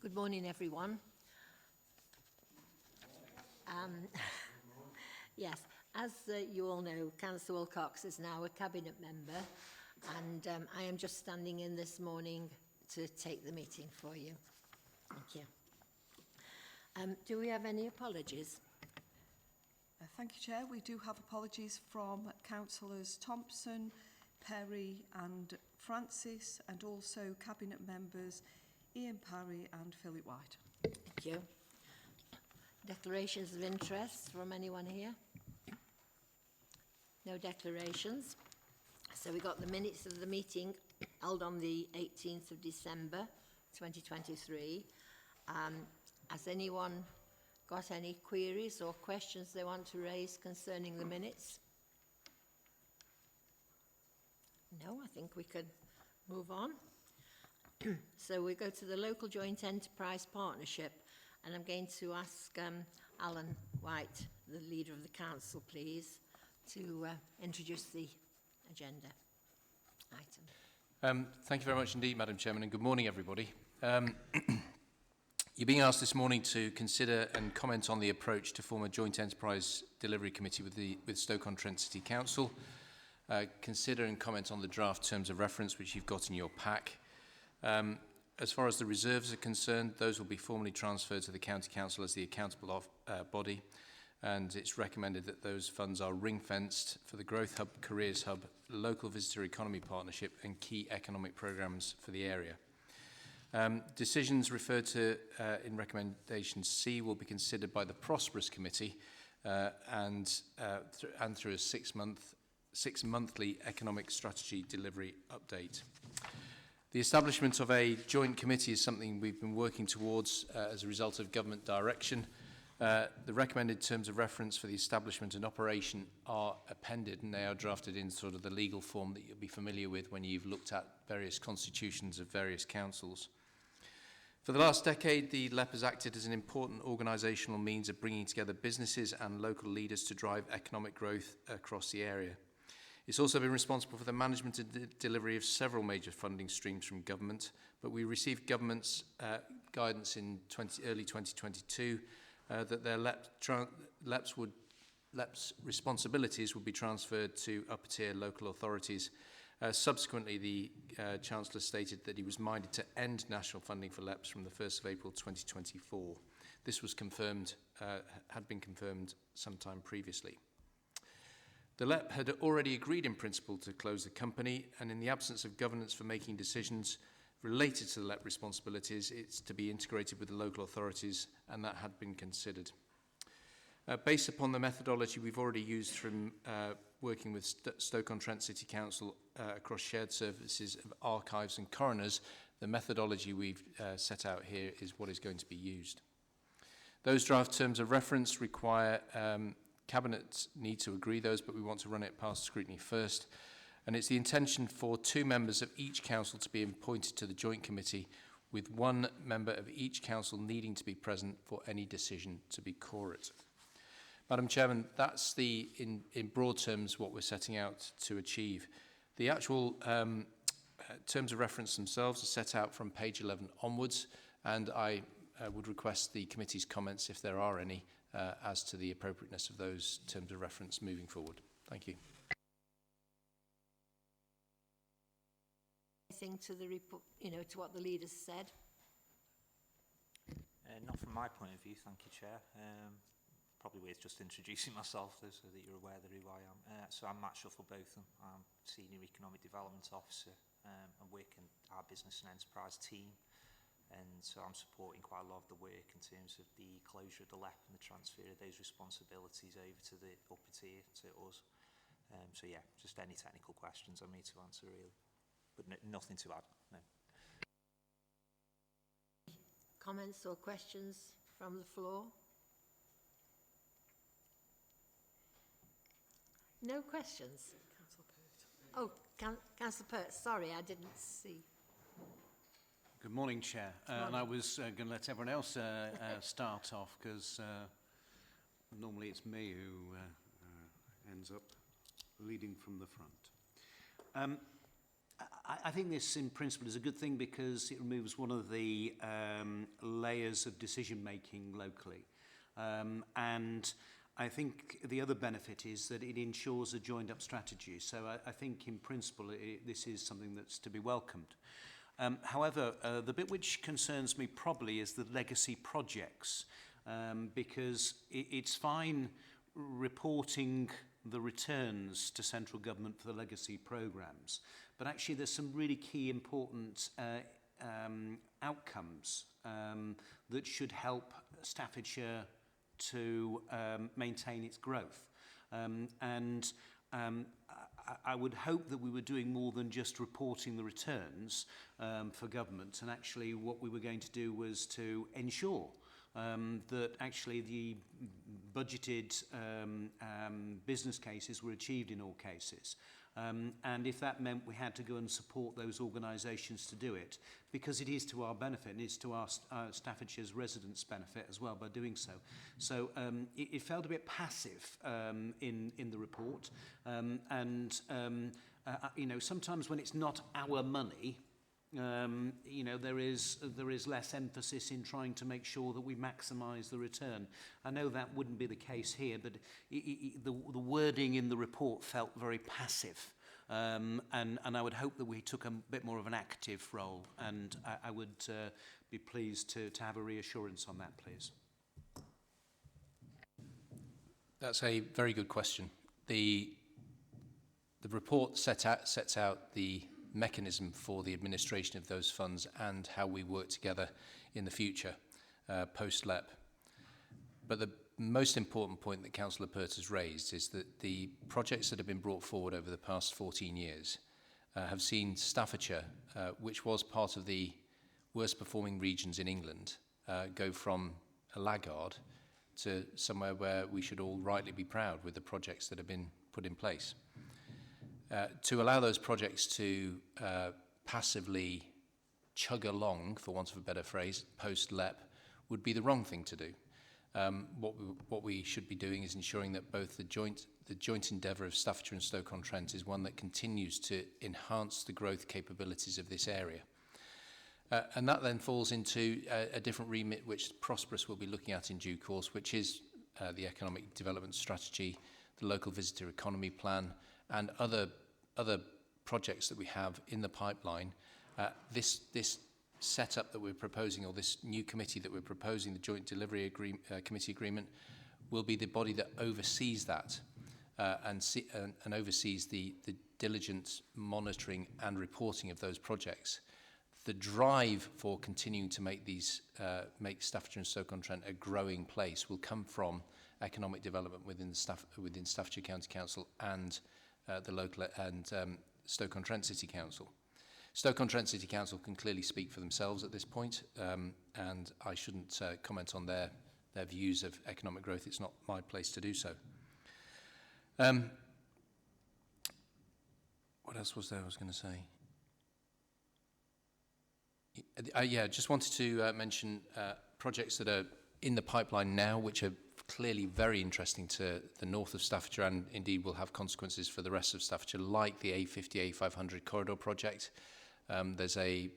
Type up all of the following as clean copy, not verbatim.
Good morning, everyone. Yes, as you all know, Councillor Wilcox is now a Cabinet member, and I am just standing in this morning to take the meeting for you. Thank you. Do we have any apologies? Thank you, Chair. We do have apologies from Councillors Thompson, Perry and Francis, and also Cabinet members Ian Parry and Philip White. Thank you. Declarations of interest from anyone here? No declarations. So we got the minutes of the meeting held on the 18th of December 2023. Has anyone got any queries or questions they want to raise concerning the minutes? No, I think we could move on. So we go to the Local Joint Enterprise Partnership, and I'm going to ask Alan White, the leader of the council, please, to introduce the agenda item. Thank you very much indeed, Madam Chairman, and good morning, everybody. You're being asked this morning to consider and comment on the approach to form a joint enterprise delivery committee with Stoke-on-Trent City Council. Consider and comment on the draft terms of reference which you've got in your pack. As far as the reserves are concerned, those will be formally transferred to the County Council as the accountable body, and it's recommended that those funds are ring-fenced for the Growth Hub, Careers Hub, Local Visitor Economy Partnership and key economic programmes for the area. Decisions referred to in recommendation C will be considered by the Prosperous Committee and through a six-monthly economic strategy delivery update. The establishment of a joint committee is something we've been working towards as a result of government direction. The recommended terms of reference for the establishment and operation are appended, and they are drafted in sort of the legal form that you'll be familiar with when you've looked at various constitutions of various councils. For the last decade, the LEP has acted as an important organisational means of bringing together businesses and local leaders to drive economic growth across the area. It's also been responsible for the management and delivery of several major funding streams from government, but we received government's guidance in early 2022 that their LEP's responsibilities would be transferred to upper-tier local authorities. Subsequently, the Chancellor stated that he was minded to end national funding for LEPs from the 1st of April 2024. This was confirmed, had been confirmed sometime previously. The LEP had already agreed in principle to close the company, and in the absence of governance for making decisions related to the LEP responsibilities, it's to be integrated with the local authorities, and that had been considered. Based upon the methodology we've already used from working with Stoke-on-Trent City Council across shared services of archives and coroners, the methodology we've set out here is what is going to be used. Those draft terms of reference require Cabinet need to agree those, but we want to run it past scrutiny first. And it's the intention for 2 members of each council to be appointed to the joint committee, with 1 member of each council needing to be present for any decision to be quorate. Madam Chairman, that's in broad terms what we're setting out to achieve. The actual terms of reference themselves are set out from page 11 onwards, and I would request the committee's comments, if there are any, as to the appropriateness of those terms of reference moving forward. Thank you. Anything to the report, to what the leaders said? Not from my point of view, thank you, Chair. Probably worth just introducing myself so that you're aware of who I am. So I'm Matt Shufflebotham. I'm Senior Economic Development Officer and work in our Business and Enterprise team. And so I'm supporting quite a lot of the work in terms of the closure of the LEP and the transfer of those responsibilities over to the upper tier, to us. So yeah, just any technical questions I need to answer really, but nothing to add, no. Comments or questions from the floor? No questions? Councillor Pert. Oh, Councillor Pert, sorry, I didn't see. Good morning, Chair. And I was going to let everyone else start off because normally it's me who ends up leading from the front. I think this, in principle, is a good thing because it removes one of the layers of decision-making locally. And I think the other benefit is that it ensures a joined-up strategy. So I think, in principle, this is something that's to be welcomed. However, the bit which concerns me probably is the legacy projects, because it's fine reporting the returns to central government for the legacy programmes, but actually there's some really key important outcomes that should help Staffordshire to maintain its growth. I would hope that we were doing more than just reporting the returns for government, and actually what we were going to do was to ensure that actually the budgeted business cases were achieved in all cases. And if that meant we had to go and support those organisations to do it, because it is to our benefit and it's to our Staffordshire's residents' benefit as well by doing so. So it felt a bit passive in the report. You know, sometimes when it's not our money, you know, there is less emphasis in trying to make sure that we maximise the return. I know that wouldn't be the case here, but the wording in the report felt very passive. And I would hope that we took a bit more of an active role, and I would be pleased to have a reassurance on that, please. That's a very good question. The report sets out the mechanism for the administration of those funds and how we work together in the future, post-LEP. But the most important point that Councillor Pert has raised is that the projects that have been brought forward over the past 14 years have seen Staffordshire, which was part of the worst performing regions in England, go from a laggard to somewhere where we should all rightly be proud with the projects that have been put in place. To allow those projects to passively chug along, for want of a better phrase, post-LEP, would be the wrong thing to do. What we should be doing is ensuring that both the joint endeavour of Staffordshire and Stoke-on-Trent is one that continues to enhance the growth capabilities of this area. And that then falls into a different remit which Prosperous will be looking at in due course, which is the economic development strategy, the local visitor economy plan, and other projects that we have in the pipeline. This setup that we're proposing, or this new committee that we're proposing, the Joint Delivery Committee Agreement, will be the body that oversees that and oversees the diligent monitoring and reporting of those projects. The drive for continuing to make these make Staffordshire and Stoke-on-Trent a growing place will come from economic development within Staffordshire County Council and the local and Stoke-on-Trent City Council. Stoke-on-Trent City Council can clearly speak for themselves at this point, and I shouldn't comment on their views of economic growth. It's not my place to do so. What else was there I was going to say? Yeah, just wanted to mention projects that are in the pipeline now, which are clearly very interesting to the north of Staffordshire and indeed will have consequences for the rest of Staffordshire, like the A50, A500 corridor project. There's a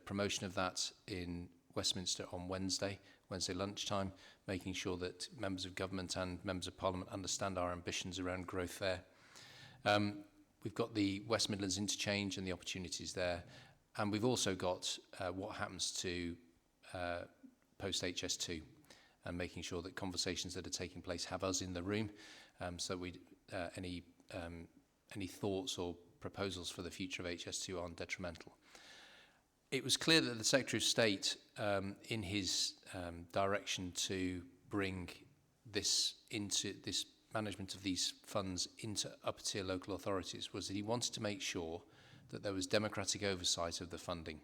promotion of that in Westminster on Wednesday lunchtime, making sure that members of government and members of Parliament understand our ambitions around growth there. We've got the West Midlands interchange and the opportunities there. And we've also got what happens to post-HS2 and making sure that conversations that are taking place have us in the room, so we any thoughts or proposals for the future of HS2 aren't detrimental. It was clear that the Secretary of State, in his direction to bring this management of these funds into upper tier local authorities, was that he wanted to make sure that there was democratic oversight of the funding.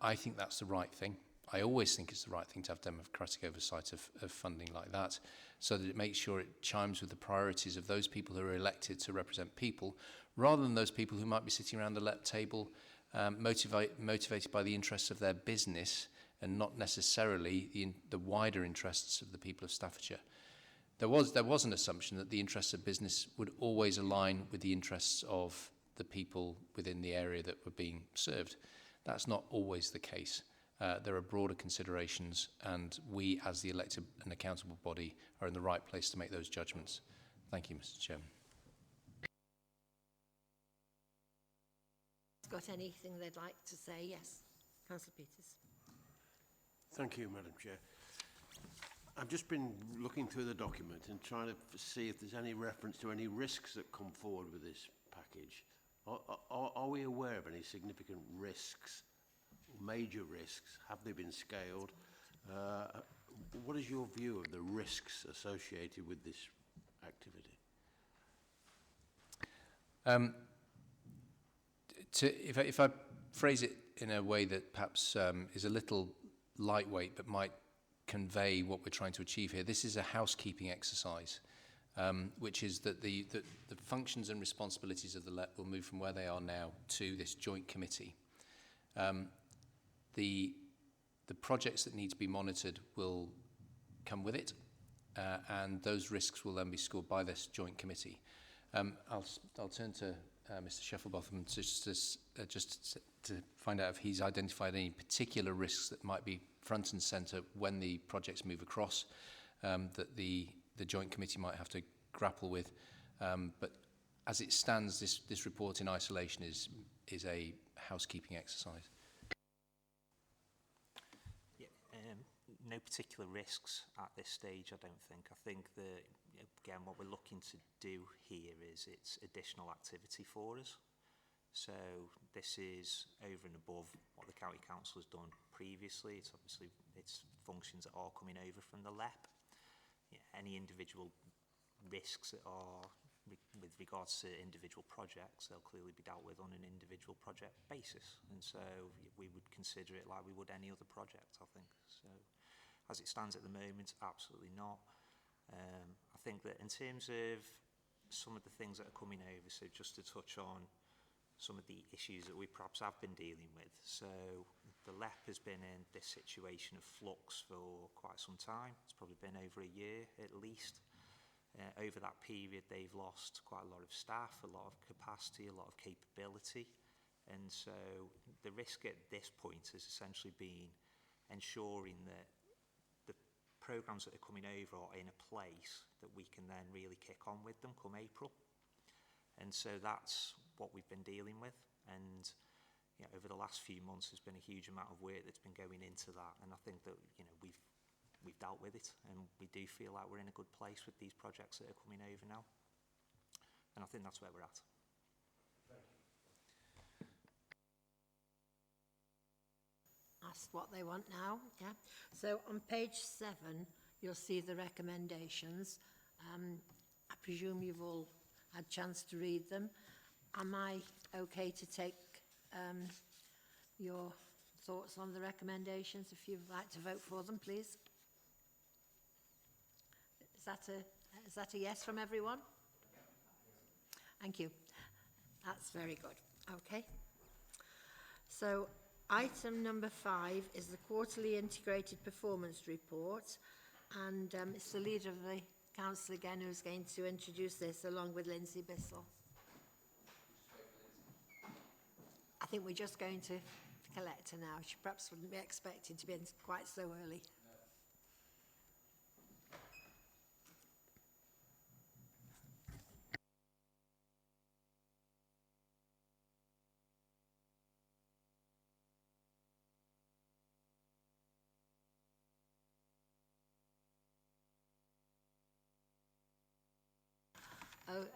I think that's the right thing. I always think it's the right thing to have democratic oversight of funding like that, so that it makes sure it chimes with the priorities of those people who are elected to represent people, rather than those people who might be sitting around the LEP table motivated by the interests of their business and not necessarily the wider interests of the people of Staffordshire. There was an assumption that the interests of business would always align with the interests of the people within the area that were being served. That's not always the case. There are broader considerations, and we, as the elected and accountable body, are in the right place to make those judgments. Thank you, Mr. Chairman. Got anything they'd like to say? Yes. Councillor Peters. Thank you, Madam Chair. I've just been looking through the document and trying to see if there's any reference to any risks that come forward with this package. Are we aware of any significant risks, major risks? Have they been scaled? What is your view of the risks associated with this activity? If I phrase it in a way that perhaps is a little lightweight but might convey what we're trying to achieve here, this is a housekeeping exercise, which is that the functions and responsibilities of the LEP will move from where they are now to this joint committee. The projects that need to be monitored will come with it, and those risks will then be scored by this joint committee. I'll turn to Mr. Sheffield-Botham just to find out if he's identified any particular risks that might be front and centre when the projects move across, that the joint committee might have to grapple with. But as it stands, this report in isolation is a housekeeping exercise. Yeah, no particular risks at this stage, I don't think. I think that, again, what we're looking to do here is it's additional activity for us. So this is over and above what the County Council has done previously. It's obviously it's functions that are coming over from the LEP. Yeah, any individual risks that are with regards to individual projects, they'll clearly be dealt with on an individual project basis. And so we would consider it like we would any other project, I think. So as it stands at the moment, absolutely not. I think that in terms of some of the things that are coming over, so just to touch on some of the issues that we perhaps have been dealing with. So the LEP has been in this situation of flux for quite some time. It's probably been over a year at least. Over that period, they've lost quite a lot of staff, a lot of capacity, a lot of capability. And so the risk at this point has essentially been ensuring that the programmes that are coming over are in a place that we can then really kick on with them come April. And so that's what we've been dealing with. And you know, over the last few months, there's been a huge amount of work that's been going into that. And I think that we've dealt with it, and we do feel like we're in a good place with these projects that are coming over now. And I think that's where we're at. Ask what they want now, yeah. So on page 7, you'll see the recommendations. I presume you've all had a chance to read them. Am I okay to take your thoughts on the recommendations if you'd like to vote for them, please? Is that a yes from everyone? Thank you. That's very good. Okay. So item number 5 is the quarterly integrated performance report, and it's the leader of the council again who's going to introduce this along with Lindsay Bissell. I think we're just going to collect her now. She perhaps wouldn't be expected to be in quite so early.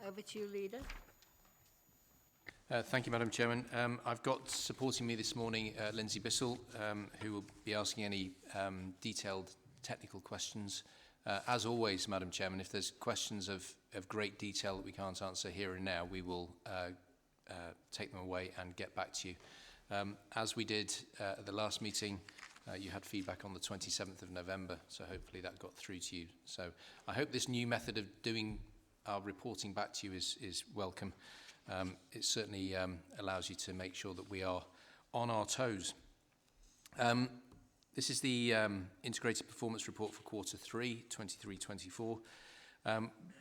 Over to you, Leader. Thank you, Madam Chairman. I've got supporting me this morning Lindsay Bissell, who will be asking any detailed technical questions. As always, Madam Chairman, if there's questions of great detail that we can't answer here and now, we will take them away and get back to you. As we did at the last meeting, you had feedback on the 27th of November, so hopefully that got through to you. So I hope this new method of doing our reporting back to you is welcome. It certainly allows you to make sure that we are on our toes. This is the Integrated Performance Report for Quarter 3, 23-24.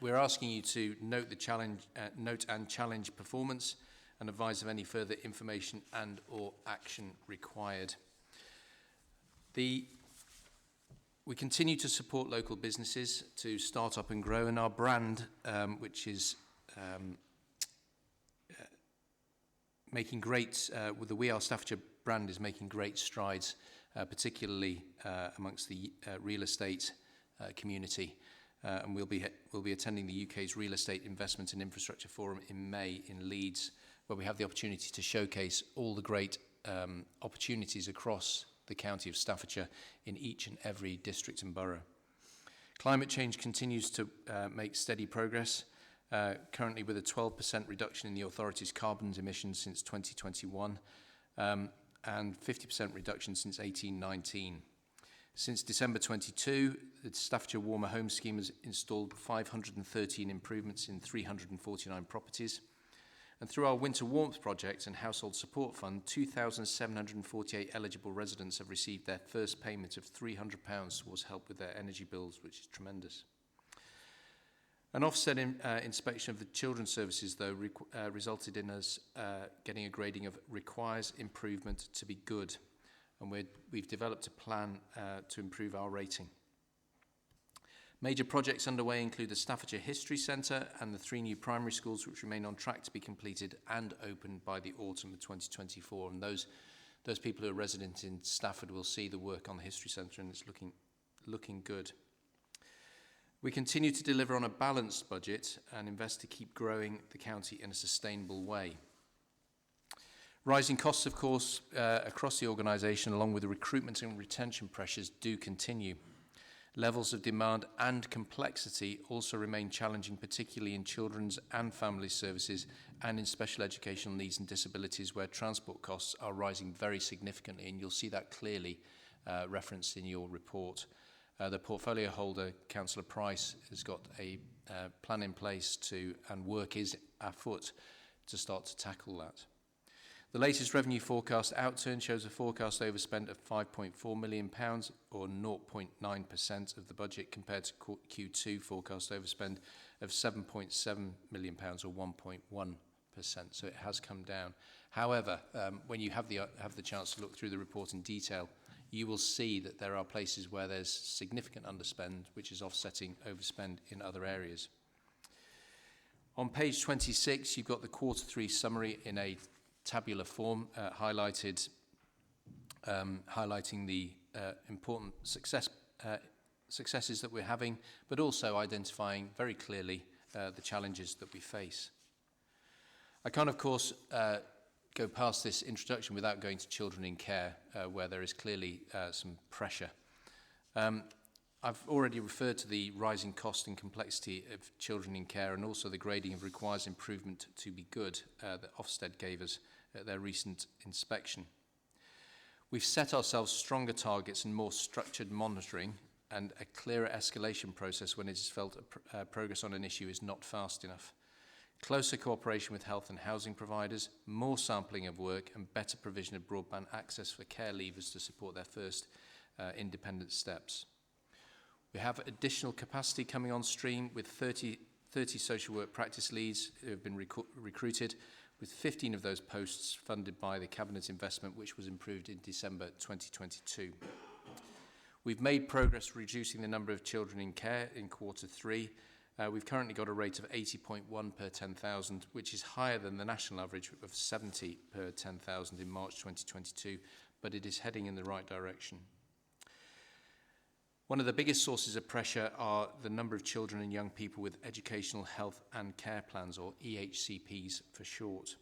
We're asking you to note the challenge, note and challenge performance, and advise of any further information and or action required. We continue to support local businesses to start up and grow, and our brand, which is making great, with the We Are Staffordshire brand, is making great strides, particularly amongst the real estate community. And we'll be attending the UK's Real Estate Investment and Infrastructure Forum in May in Leeds, where we have the opportunity to showcase all the great opportunities across the county of Staffordshire in each and every district and borough. Climate change continues to make steady progress, currently with a 12% reduction in the authority's carbon emissions since 2021 and 50% reduction since 1819. Since December 22, the Staffordshire Warmer Home Scheme has installed 513 improvements in 349 properties. And through our Winter Warmth Project and Household Support Fund, 2,748 eligible residents have received their first payment of £300 towards help with their energy bills, which is tremendous. An offset inspection of the children's services, though, resulted in us getting a grading of requires improvement to be good. And we've developed a plan to improve our rating. Major projects underway include the Staffordshire History Centre and the 3 new primary schools, which remain on track to be completed and opened by the autumn of 2024. And those people who are resident in Stafford will see the work on the History Centre, and it's looking good. We continue to deliver on a balanced budget and invest to keep growing the county in a sustainable way. Rising costs, of course, across the organisation, along with the recruitment and retention pressures, do continue. Levels of demand and complexity also remain challenging, particularly in children's and family services and in special educational needs and disabilities, where transport costs are rising very significantly, and you'll see that clearly referenced in your report. The portfolio holder, Councillor Price, has got a plan in place and work is afoot to start to tackle that. The latest revenue forecast outturn shows a forecast overspend of £5.4 million, or 0.9% of the budget, compared to Q2 forecast overspend of £7.7 million, or 1.1%. So it has come down. However, when you have the chance to look through the report in detail, you will see that there are places where there's significant underspend, which is offsetting overspend in other areas. On page 26, you've got the Q3 summary in a tabular form, highlighting the important successes that we're having, but also identifying very clearly the challenges that we face. I can't, of course, go past this introduction without going to children in care, where there is clearly some pressure. I've already referred to the rising cost and complexity of children in care, and also the grading of requires improvement to be good that Ofsted gave us at their recent inspection. We've set ourselves stronger targets and more structured monitoring, and a clearer escalation process when it is felt progress on an issue is not fast enough. Closer cooperation with health and housing providers, more sampling of work, and better provision of broadband access for care leavers to support their first independent steps. We have additional capacity coming on stream with 30 social work practice leads who have been recruited, with 15 of those posts funded by the Cabinet investment, which was approved in December 2022. We've made progress reducing the number of children in care in Q3. We've currently got a rate of 80.1 per 10,000, which is higher than the national average of 70 per 10,000 in March 2022, but it is heading in the right direction. One of the biggest sources of pressure are the number of children and young people with educational, health and care plans, or EHCPs for short.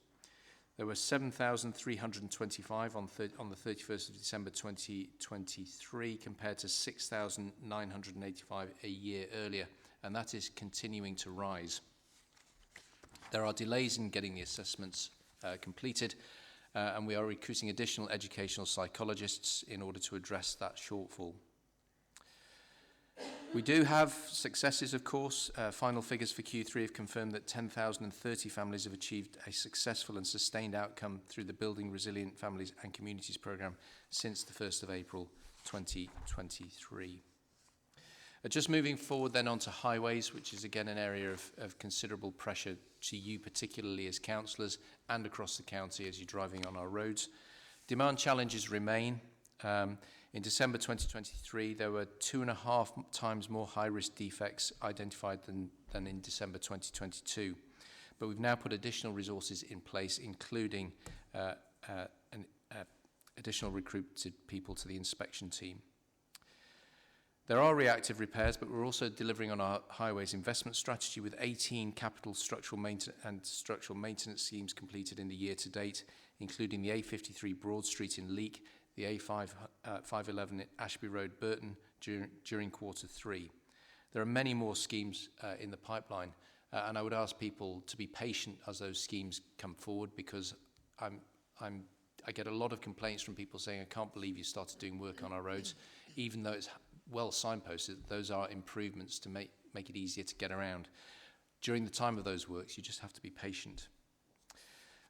There were 7,325 on the 31st of December 2023, compared to 6,985 a year earlier, and that is continuing to rise. There are delays in getting the assessments completed, and we are recruiting additional educational psychologists in order to address that shortfall. We do have successes, of course. Final figures for Q3 have confirmed that 10,030 families have achieved a successful and sustained outcome through the Building Resilient Families and Communities programme since the 1st of April 2023. Just moving forward then onto highways, which is again an area of considerable pressure to you, particularly as councillors and across the county as you're driving on our roads. Demand challenges remain. In December 2023, there were 2.5 times more high-risk defects identified than in December 2022. But we've now put additional resources in place, including additional recruited people to the inspection team. There are reactive repairs, but we're also delivering on our highways investment strategy with 18 capital structural maintenance schemes completed in the year to date, including the A53 Broad Street in Leek, the A511 at Ashby Road, Burton, during Q3. There are many more schemes in the pipeline, and I would ask people to be patient as those schemes come forward, because I get a lot of complaints from people saying, I can't believe you started doing work on our roads, even though it's well signposted. Those are improvements to make it easier to get around. During the time of those works, you just have to be patient.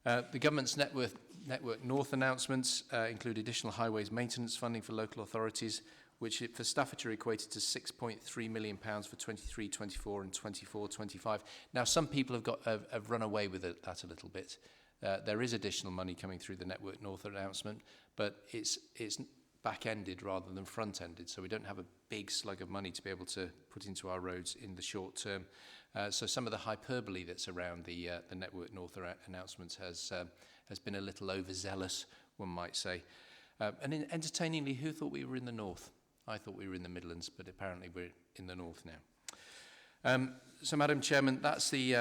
The government's Network North announcements include additional highways maintenance funding for local authorities, which for Staffordshire equated to £6.3 million for 23-24 and 24-25. Now, some people have run away with that a little bit. There is additional money coming through the Network North announcement, but it's back-ended rather than front-ended, so we don't have a big slug of money to be able to put into our roads in the short term. So some of the hyperbole that's around the Network North announcements has been a little overzealous, one might say. And entertainingly, who thought we were in the north? I thought we were in the Midlands, but apparently we're in the north now. So, Madam Chairman, that's the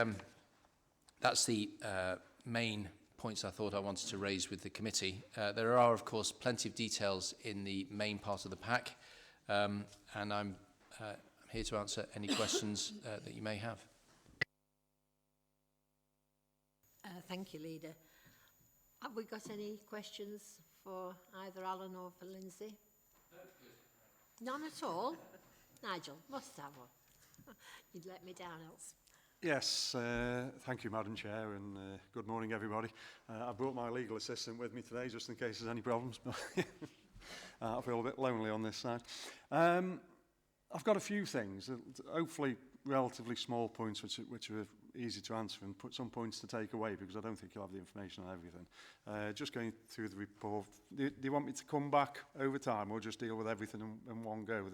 main points I thought I wanted to raise with the committee. There are, of course, plenty of details in the main part of the pack, and I'm here to answer any questions that you may have. Thank you, Leader. Have we got any questions for either Alan or for Lindsay? None at all? Nigel, must have one. You'd let me down else. Yes, thank you, Madam Chair, and good morning, everybody. I brought my legal assistant with me today, just in case there's any problems, but I feel a bit lonely on this side. I've got a few things, hopefully relatively small points, which are easy to answer, and put some points to take away, because I don't think you'll have the information on everything. Just going through the report, do you want me to come back over time, or just deal with everything in one go?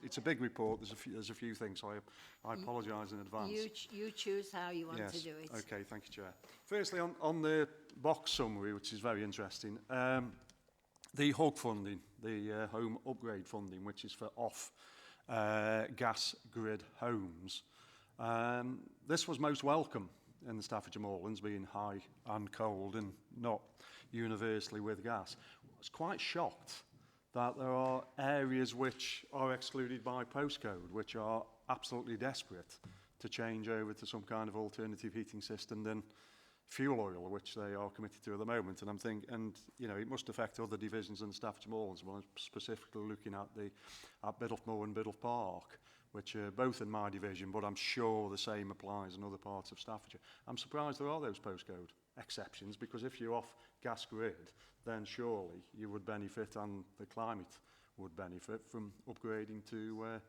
It's a big report, there's a few things, so I apologise in advance. You choose how you want to do it. Okay, thank you, Chair. Firstly, on the box summary, which is very interesting, the HUG funding, the home upgrade funding, which is for gas grid homes. This was most welcome in the Staffordshire Moorlands, being high and cold and not universally with gas. I was quite shocked that there are areas which are excluded by postcode, which are absolutely desperate to change over to some kind of alternative heating system than fuel oil, which they are committed to at the moment. And I'm thinking, it must affect other divisions in the Staffordshire Moorlands. Well, I'm specifically looking at Biddulph and Biddulph Park, which are both in my division, but I'm sure the same applies in other parts of Staffordshire. I'm surprised there are those postcode exceptions, because if you're off gas grid, then surely you would benefit, and the climate would benefit from upgrading to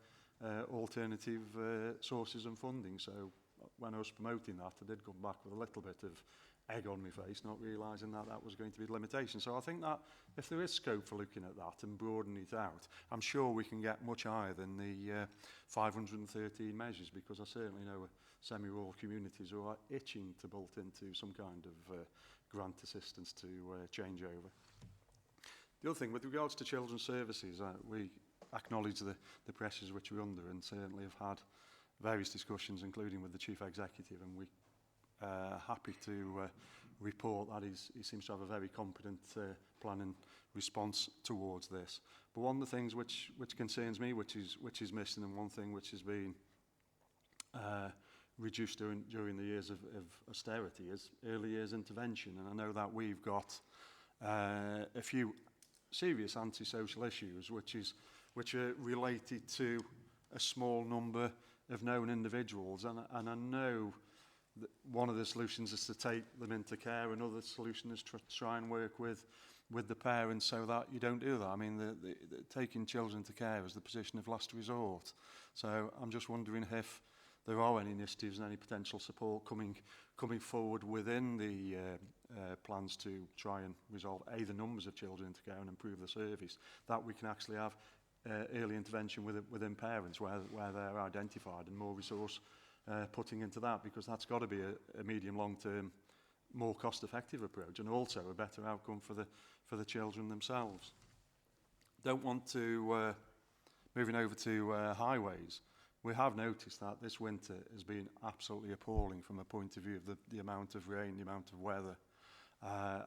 alternative sources and funding. So when I was promoting that, I did come back with a little bit of egg on my face, not realising that was going to be the limitation. So I think that if there is scope for looking at that and broadening it out, I'm sure we can get much higher than the 513 measures, because I certainly know semi-rural communities who are itching to bolt into some kind of grant assistance to change over. The other thing, with regards to children's services, we acknowledge the pressures which we're under, and certainly have had various discussions, including with the Chief Executive, and we happy to report that he seems to have a very competent plan and response towards this. But one of the things which concerns me, which is missing, and one thing which has been reduced during the years of austerity, is early years intervention. And I know that we've got a few serious antisocial issues which are related to a small number of known individuals, and I know that one of the solutions is to take them into care. Another solution is to try and work with with the parents so that you don't do that. I mean, the taking children to care is the position of last resort. So I'm just wondering if there are any initiatives and any potential support coming forward within the plans to try and resolve the numbers of children to care and improve the service, that we can actually have early intervention within parents where they're identified, and more resource putting into that, because that's got to be a medium long term more cost effective approach, and also a better outcome for the children themselves. Don't want to moving over to highways. We have noticed that this winter has been absolutely appalling from a point of view of the amount of rain, the amount of weather,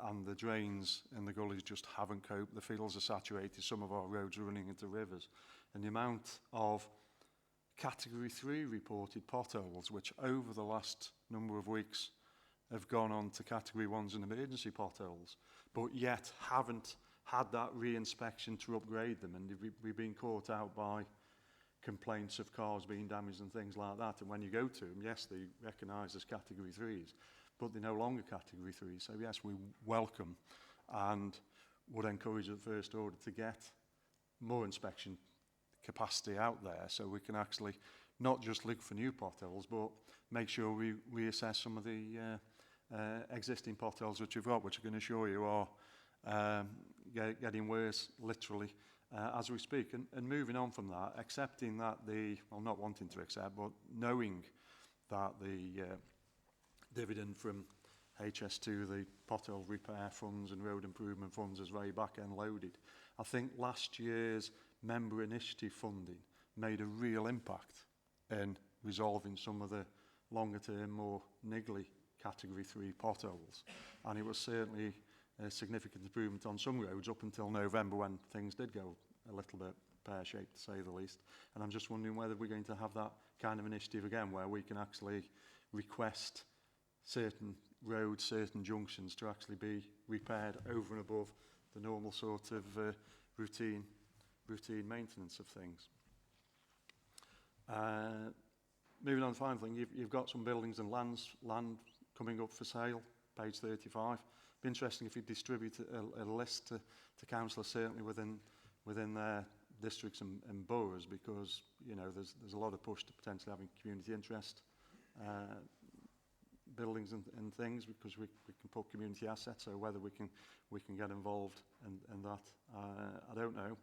and the drains and the gullies just haven't coped. The fields are saturated, some of our roads are running into rivers, and the amount of Category 3 reported potholes, which over the last number of weeks have gone on to Category 1s and emergency potholes, but yet haven't had that re-inspection to upgrade them, and we've been caught out by complaints of cars being damaged and things like that. And when you go to them, yes, they recognise as Category 3s, but they're no longer Category 3s. So yes, we welcome and would encourage at first order to get more inspection capacity out there, so we can actually not just look for new potholes, but make sure we reassess some of the existing potholes which we've got, which I can assure you are getting worse, literally, as we speak. And moving on from that, accepting that not wanting to accept, but knowing that the dividend from HS2, the pothole repair funds and road improvement funds, is very back-end loaded. I think last year's member initiative funding made a real impact in resolving some of the longer-term, more niggly Category 3 potholes. And it was certainly a significant improvement on some roads up until November, when things did go a little bit pear-shaped, to say the least. And I'm just wondering whether we're going to have that kind of initiative again, where we can actually request certain roads, certain junctions to actually be repaired over and above the normal sort of routine maintenance of things. Moving on to the final thing, you've got some buildings and land coming up for sale, page 35. Be interesting if you distribute a list to councillors, certainly within their districts and boroughs, because there's a lot of push to potentially having community interest buildings and things, because we can put community assets, so whether we can get involved in that, I don't know.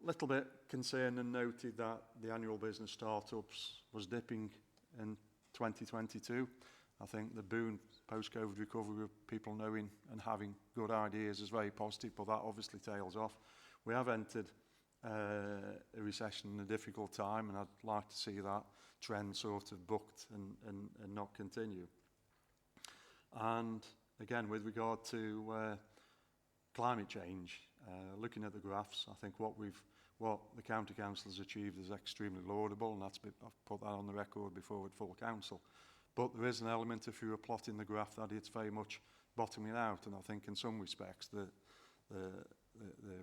Little bit concerned and noted that the annual business startups was dipping in 2022. I think the boon post-COVID recovery of people knowing and having good ideas is very positive, but that obviously tails off. We have entered a recession in a difficult time, and I'd like to see that trend sort of booked and not continue. And again, with regard to climate change, looking at the graphs, I think what the county council has achieved is extremely laudable, and I've put that on the record before with full council. But there is an element, if you were plotting the graph, that it's very much bottoming out, and I think in some respects the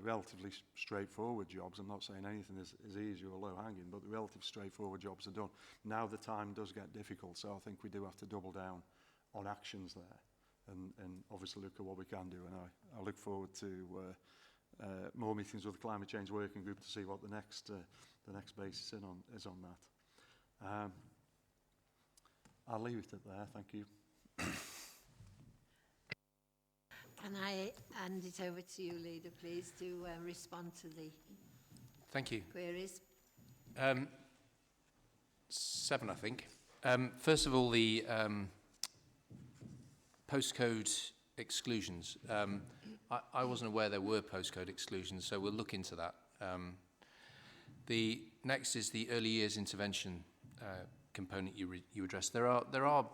relatively straightforward jobs, I'm not saying anything is easy or low-hanging, but the relatively straightforward jobs are done. Now the time does get difficult, so I think we do have to double down on actions there, and obviously look at what we can do, and I look forward to more meetings with the Climate Change Working Group to see what the next basis is on that. I'll leave it at there, thank you. Can I hand it over to you, Leader, please, to respond to the Thank you. queries? 7, I think. First of all, the postcode exclusions. I wasn't aware there were postcode exclusions, so we'll look into that. The next is the early years intervention component you addressed. There are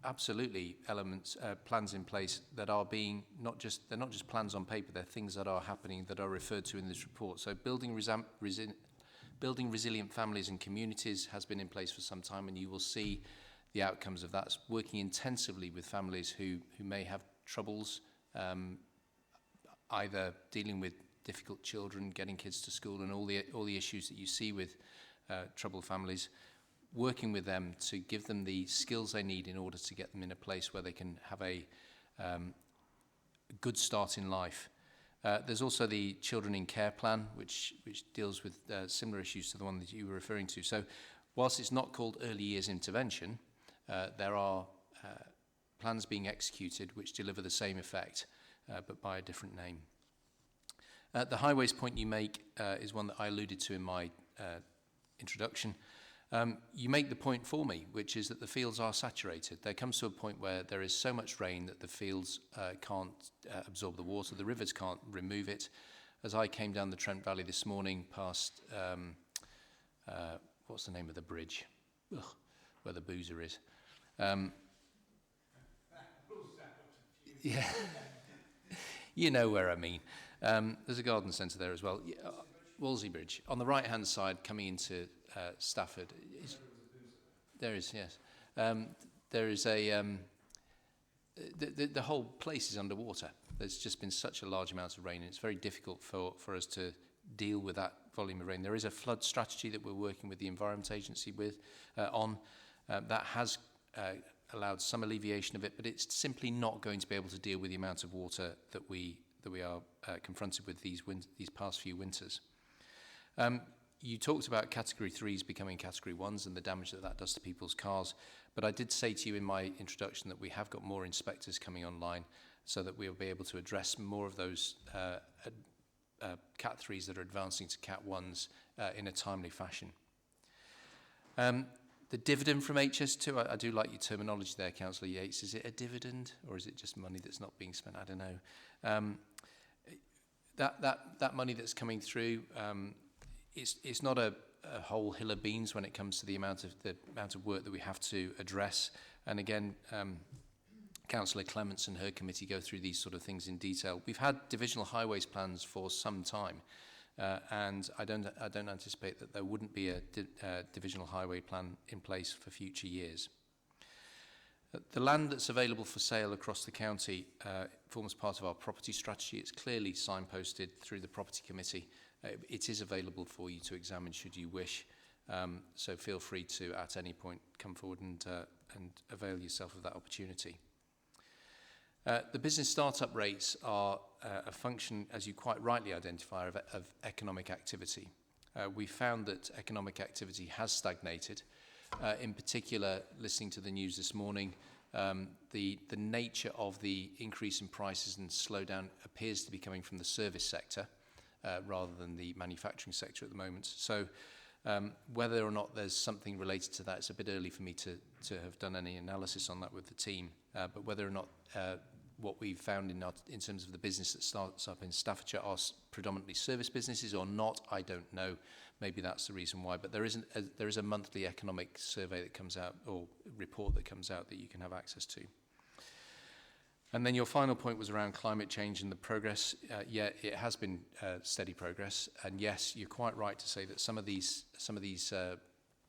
absolutely elements, plans in place that are being they're not just plans on paper. They're things that are happening that are referred to in this report. So building resilient families and communities has been in place for some time, and you will see the outcomes of that. Working intensively with families who may have troubles, either dealing with difficult children, getting kids to school, and all the issues that you see with troubled families. Working with them to give them the skills they need in order to get them in a place where they can have good start in life. There's also the Children in Care Plan, which deals with similar issues to the one that you were referring to. So whilst it's not called early years intervention, there are plans being executed which deliver the same effect, but by a different name. The highways point you make is one that I alluded to in my introduction. You make the point for me, which is that the fields are saturated. There comes to a point where there is so much rain that the fields can't absorb the water, the rivers can't remove it. As I came down the Trent Valley this morning past, what's the name of the bridge? Ugh, where the boozer is. Yeah, you know where I mean. There's a garden centre there as well. Wolsey Bridge. On the right-hand side, coming into Stafford. There is, yes. There is a... the whole place is underwater. There's just been such a large amount of rain, and it's very difficult for us to deal with that volume of rain. There is a flood strategy that we're working with the Environment Agency on. That has allowed some alleviation of it, but it's simply not going to be able to deal with the amount of water that we are confronted with these past few winters. You talked about Category 3s becoming Category 1s and the damage that does to people's cars, but I did say to you in my introduction that we have got more inspectors coming online so that we'll be able to address more of those Cat 3s that are advancing to Cat 1s in a timely fashion. The dividend from HS2, I do like your terminology there, Councillor Yates. Is it a dividend or is it just money that's not being spent? I don't know. That money that's coming through, it's not a whole hill of beans when it comes to the amount of work that we have to address. And again, Councillor Clements and her committee go through these sort of things in detail. We've had divisional highways plans for some time, and I don't anticipate that there wouldn't be a divisional highway plan in place for future years. The land that's available for sale across the county forms part of our property strategy. It's clearly signposted through the property committee. It is available for you to examine should you wish. So feel free to, at any point, come forward and avail yourself of that opportunity. The business startup rates are a function, as you quite rightly identify, of economic activity. We found that economic activity has stagnated. In particular, listening to the news this morning, the nature of the increase in prices and slowdown appears to be coming from the service sector rather than the manufacturing sector at the moment. So whether or not there's something related to that, it's a bit early for me to have done any analysis on that with the team. But whether or not what we've found in terms of the business that starts up in Staffordshire are predominantly service businesses or not, I don't know. Maybe that's the reason why. But there is a monthly economic survey that comes out, or report that comes out, that you can have access to. And then your final point was around climate change and the progress. Yeah, it has been steady progress. And yes, you're quite right to say that some of these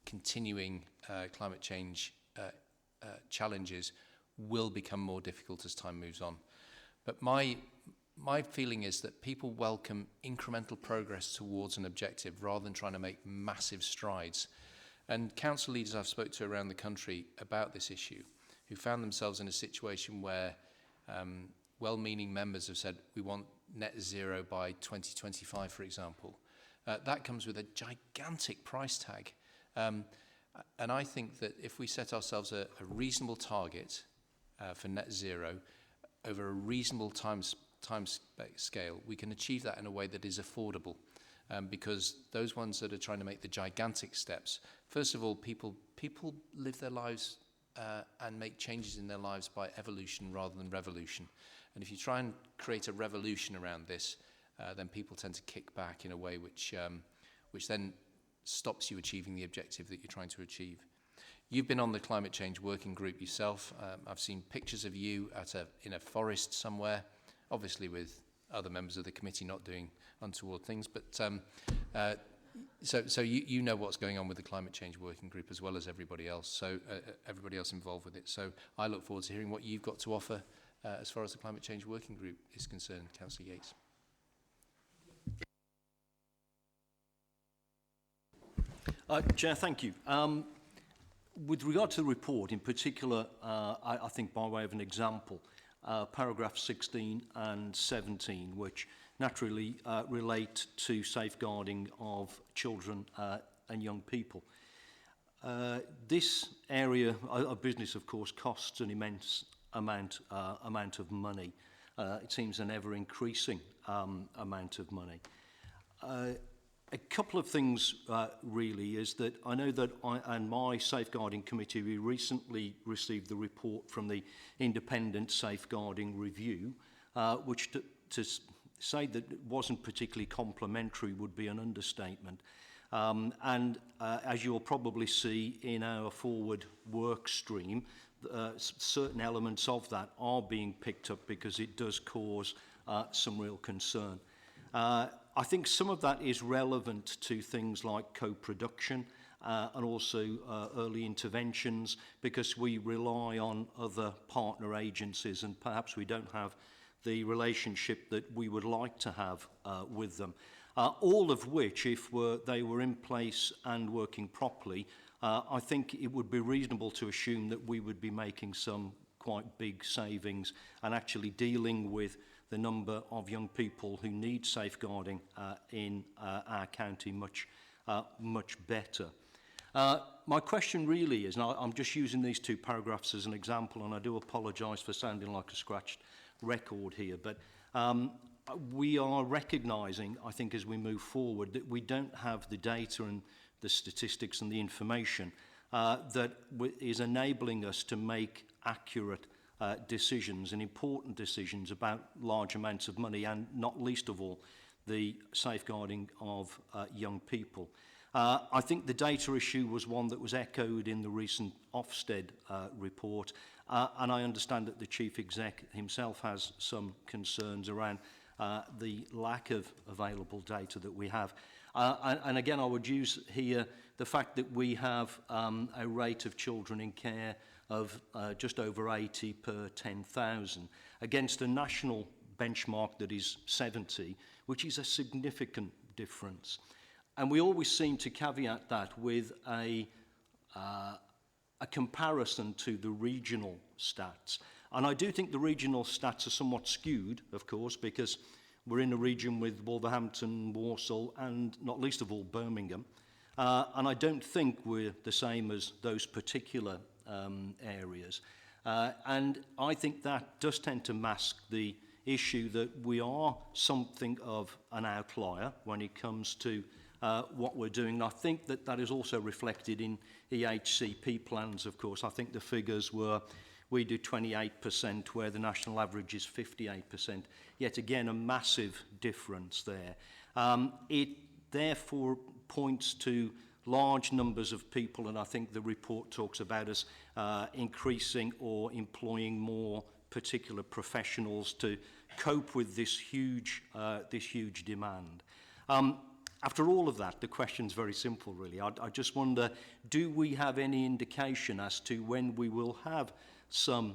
continuing climate change challenges will become more difficult as time moves on. But my feeling is that people welcome incremental progress towards an objective rather than trying to make massive strides. And council leaders I've spoke to around the country about this issue, who found themselves in a situation where well-meaning members have said, we want net zero by 2025, for example. That comes with a gigantic price tag. And I think that if we set ourselves a reasonable target for net zero over a reasonable time scale, we can achieve that in a way that is affordable. Because those ones that are trying to make the gigantic steps, first of all, people live their lives and make changes in their lives by evolution rather than revolution. And if you try and create a revolution around this, then people tend to kick back in a way which then stops you achieving the objective that you're trying to achieve. You've been on the climate change working group yourself. I've seen pictures of you in a forest somewhere, obviously with other members of the committee not doing untoward things, but so you know what's going on with the climate change working group as well as everybody else. So everybody else involved with it. So I look forward to hearing what you've got to offer as far as the climate change working group is concerned, Councillor Yates. Chair, thank you. With regard to the report in particular, I think by way of an example, paragraph 16 and 17, which naturally relate to safeguarding of children and young people. This area of business, of course, costs an immense amount of money. It seems an ever-increasing amount of money. A couple of things really is that I know that I and my safeguarding committee, we recently received the report from the Independent Safeguarding Review, which to say that it wasn't particularly complimentary would be an understatement. As you'll probably see in our forward work stream, certain elements of that are being picked up because it does cause some real concern. I think some of that is relevant to things like co-production and also early interventions, because we rely on other partner agencies and perhaps we don't have the relationship that we would like to have with them. All of which, if they were in place and working properly, I think it would be reasonable to assume that we would be making some quite big savings and actually dealing with the number of young people who need safeguarding in our county much better. My question really is, and I'm just using these two paragraphs as an example, and I do apologise for sounding like a scratched record here, but we are recognising, I think, as we move forward, that we don't have the data and the statistics and the information that is enabling us to make accurate decisions and important decisions about large amounts of money, and not least of all, the safeguarding of young people. I think the data issue was one that was echoed in the recent Ofsted report, and I understand that the Chief Exec himself has some concerns around the lack of available data that we have. And again, I would use here the fact that we have a rate of children in care of just over 80 per 10,000 against a national benchmark that is 70, which is a significant difference. And we always seem to caveat that with a comparison to the regional stats. And I do think the regional stats are somewhat skewed, of course, because we're in a region with Wolverhampton, Walsall, and not least of all, Birmingham. And I don't think we're the same as those particular areas. And I think that does tend to mask the issue that we are something of an outlier when it comes to what we're doing. And I think that that is also reflected in EHCP plans, of course. I think the figures were, we do 28%, where the national average is 58%. Yet again, a massive difference there. It therefore points to large numbers of people, and I think the report talks about us increasing or employing more particular professionals to cope with this huge demand. After all of that, the question's very simple, really. I just wonder, do we have any indication as to when we will have some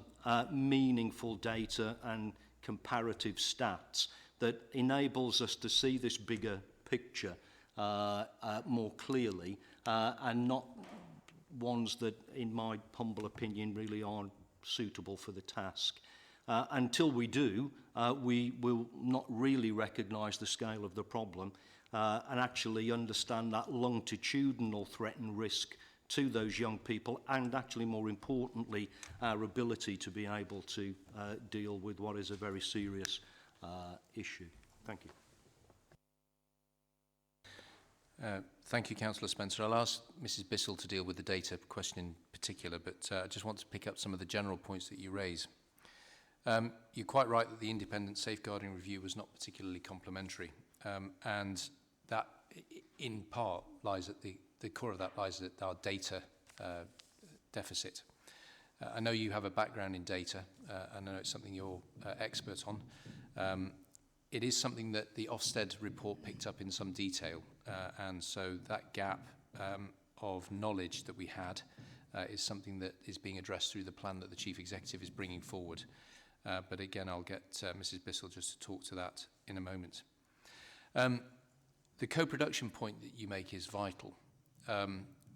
meaningful data and comparative stats that enables us to see this bigger picture more clearly, and not ones that, in my humble opinion, really aren't suitable for the task. Until we do, we will not really recognise the scale of the problem and actually understand that longitudinal threat and risk to those young people, and actually, more importantly, our ability to be able to deal with what is a very serious issue. Thank you. Thank you, Councillor Spencer. I'll ask Mrs Bissell to deal with the data question in particular, but I just want to pick up some of the general points that you raise. You're quite right that the independent safeguarding review was not particularly complimentary, and that in part lies at the core of that lies at our data deficit. I know you have a background in data. I know it's something you're expert on. It is something that the Ofsted report picked up in some detail, and so that gap of knowledge that we had is something that is being addressed through the plan that the Chief Executive is bringing forward. But again, I'll get Mrs Bissell just to talk to that in a moment. The co-production point that you make is vital.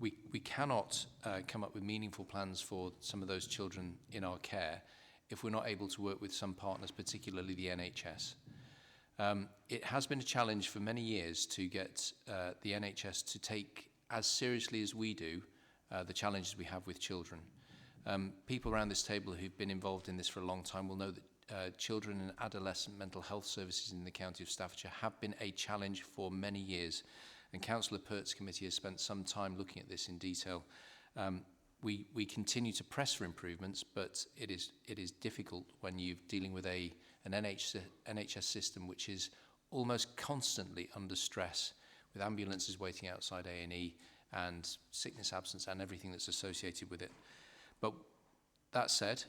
We cannot come up with meaningful plans for some of those children in our care if we're not able to work with some partners, particularly the NHS. It has been a challenge for many years to get the NHS to take as seriously as we do the challenges we have with children. People around this table who've been involved in this for a long time will know that children and adolescent mental health services in the county of Staffordshire have been a challenge for many years. And Councillor Pert's committee has spent some time looking at this in detail. We continue to press for improvements, but it is difficult when you're dealing with an NHS system which is almost constantly under stress, with ambulances waiting outside A&E and sickness absence and everything that's associated with it. But that said,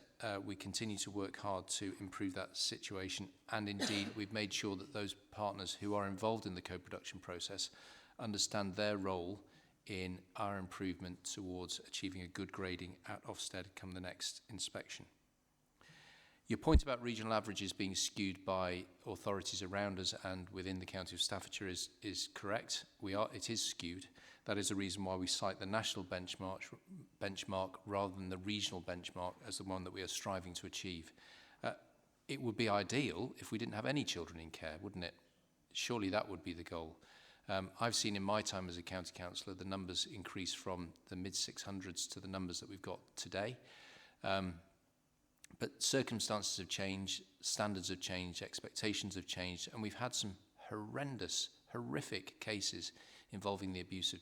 we continue to work hard to improve that situation, and indeed we've made sure that those partners who are involved in the co-production process understand their role in our improvement towards achieving a good grading at Ofsted come the next inspection. Your point about regional averages being skewed by authorities around us and within the county of Staffordshire is correct. It is skewed. That is the reason why we cite the national benchmark rather than the regional benchmark as the one that we are striving to achieve. It would be ideal if we didn't have any children in care, wouldn't it? Surely that would be the goal. I've seen in my time as a county councillor the numbers increase from the mid-600s to the numbers that we've got today. But circumstances have changed, standards have changed, expectations have changed, and we've had some horrific cases involving the abuse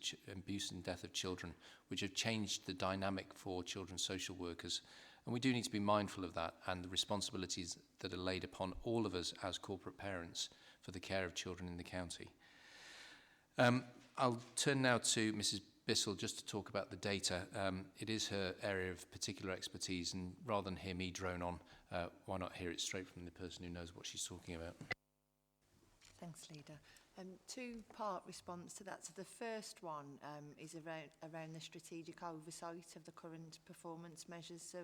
and death of children, which have changed the dynamic for children's social workers. And we do need to be mindful of that and the responsibilities that are laid upon all of us as corporate parents for the care of children in the county. I'll turn now to Mrs. Bissell just to talk about the data. It is her area of particular expertise, and rather than hear me drone on, why not hear it straight from the person who knows what she's talking about? Thanks, Leader. Two-part response to that. So the first one is around the strategic oversight of the current performance measures. So